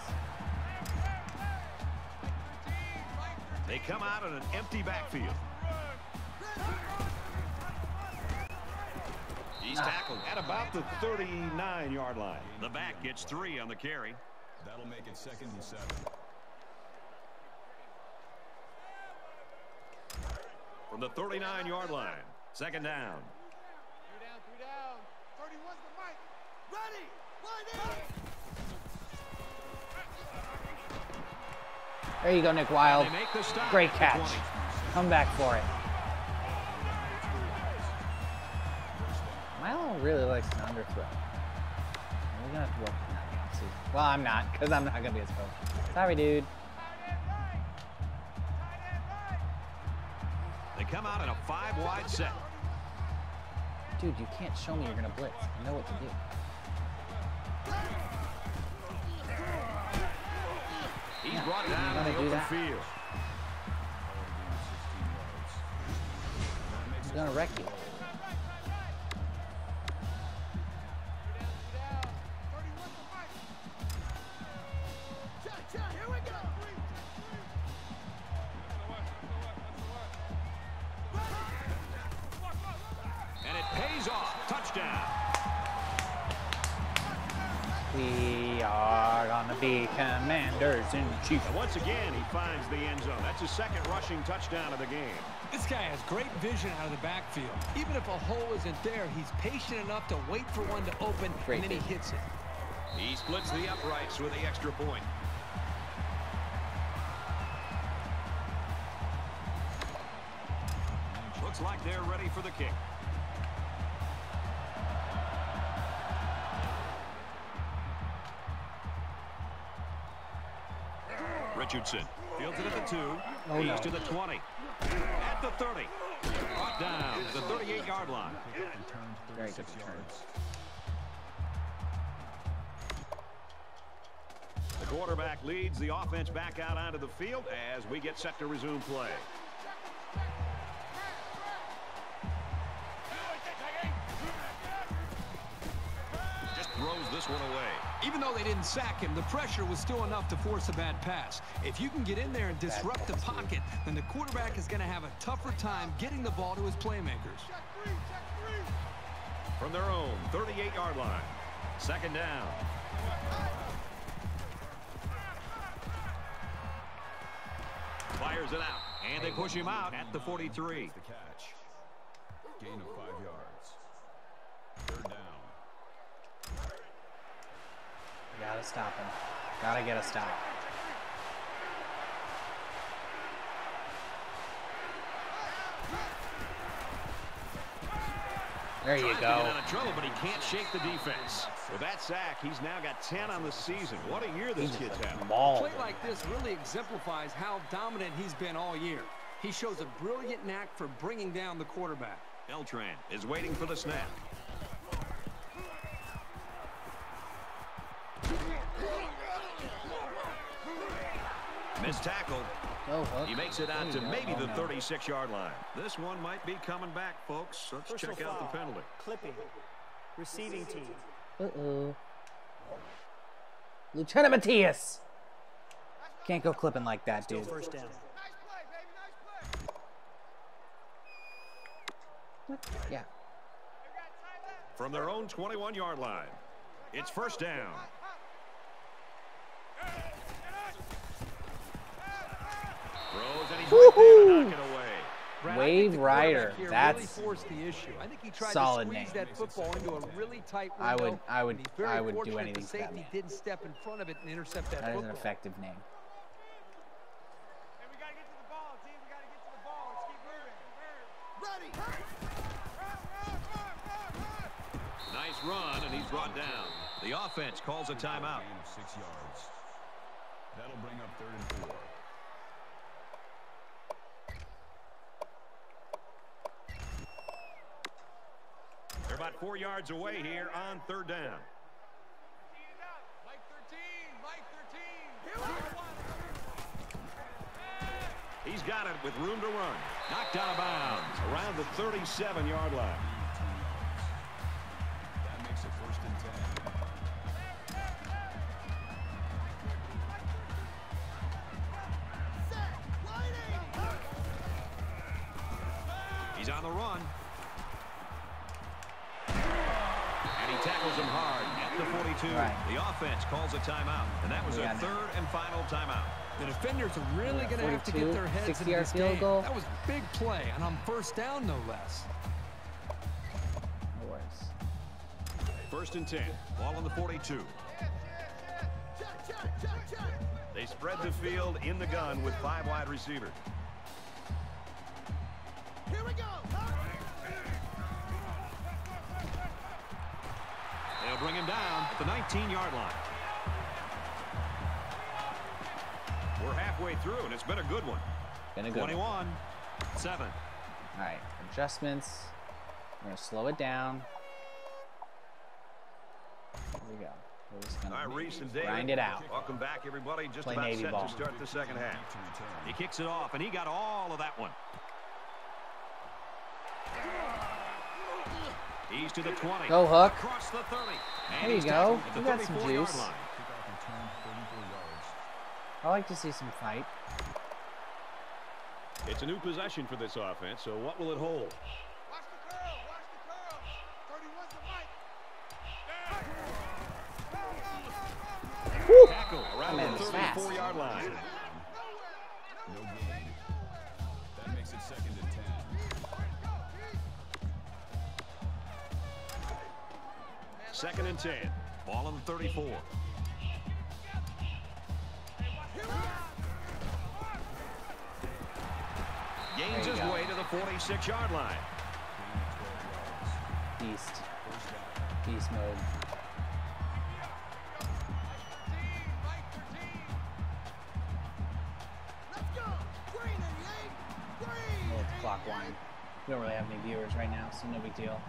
They come out in an empty backfield. He's tackled at about the 39-yard line. The back gets 3 on the carry. That'll make it 2nd and 7. From the 39-yard line. 2nd down. 3 down. 31's the mic. Ready. Line in. There you go, Nick Wild. They make the stop Great at the catch. 20. Come back for it. Milo really likes an underthrow. We're gonna have to work on that. See. Well, I'm not, because I'm not gonna be his coach. Sorry, dude. They come out in a 5-wide set. Dude, you can't show me you're gonna blitz. I know what to do. He's brought down in gonna the do open that? field. He's gonna wreck you. And it pays off. Touchdown. We are gonna be commanders in chief. And once again, he finds the end zone. That's his 2nd rushing touchdown of the game. This guy has great vision out of the backfield. Even if a hole isn't there, he's patient enough to wait for one to open, Great and then he vision. hits it. He splits the uprights with the extra point. looks like they're ready for the kick. Richardson fields it at the 2. Oh, no. He's to the 20. At the 30. Brought down to the 38-yard line. Very good return. The quarterback leads the offense back out onto the field as we get set to resume play. Just throws this one away. Even though they didn't sack him, the pressure was still enough to force a bad pass. If you can get in there and disrupt the pocket, then the quarterback is going to have a tougher time getting the ball to his playmakers. From their own 38-yard line. Second down. Fires it out. And they push him out at the 43. The catch. Gain of 5 yards. Third down. Gotta stop him. Gotta get a stop. There you Trying to go. get out of trouble, but he can't shake the defense. With that sack, he's now got 10 on the season. What a year this kid's having. A play like this really exemplifies how dominant he's been all year. He shows a brilliant knack for bringing down the quarterback. Beltran is waiting for the snap. Missed tackle. Oh, Hook. He makes it out to maybe the no. 36-yard line. This one might be coming back, folks. Let's Personal check out foul. the penalty. Clipping. Receiving team. Uh-oh. Lieutenant Matthias. Can't go clipping like that, Still dude. first down. Yeah. From their own 21-yard line. It's first down. Throws and he's right there to knock it away. Brad, Wave Rider. Really That's forced the issue. I think he tried solid to squeeze name. that football into a really tight I window. would and he's very do fortunate anything the for that safety man. didn't step in front of it and intercept that That is football. an effective name. Hey, we gotta get to the ball, team. We gotta get to the ball. Let's keep moving. Ready. Nice run, and he's brought down. The offense calls a timeout. Gain of 6 yards. That'll bring up 3rd and 4. They're about 4 yards away here on 3rd down. Mike 13. Mike 13. He's got it with room to run. Knocked out of bounds around the 37-yard line. That makes it 1st and 10. He's on the run. And he tackles him hard at the 42. Right. The offense calls a timeout, and that was a Yeah. 3rd and final timeout. The defenders are really going to have to get 42, their heads into 60-yard this field game. goal. That was a big play, and on first down, no less. No worries. 1st and 10. Ball on the 42. They spread the field in the gun with 5 wide receivers. Here we go. They'll bring him down at the 19-yard line. We're halfway through, and it's been a good one. Been a good one. 21-7. All right, adjustments. We're going to slow it down. Here we go. We're just going All right, Reese and David. grind it out. Welcome back, everybody. Just Play about Navy set ball. to start the second half. To return. He kicks it off, and he got all of that one. He's to the 20. Go, Hook. Across the 30. And There you he's go. tackled at the You got some 34-yard juice. line. Kickoff return 34 yards. I like to see some fight. It's a new possession for this offense, so what will it hold? Watch the curl. Watch the curl. 31's the Mike. Woo! Tackle around man the was fast. 34-yard line. No gain. That makes it 2nd and 10. 2nd and 10. Ball on the 34. Gains his way to the 46-yard line. Beast mode. Well, it's clock wine. We don't really have any viewers right now, so no big deal.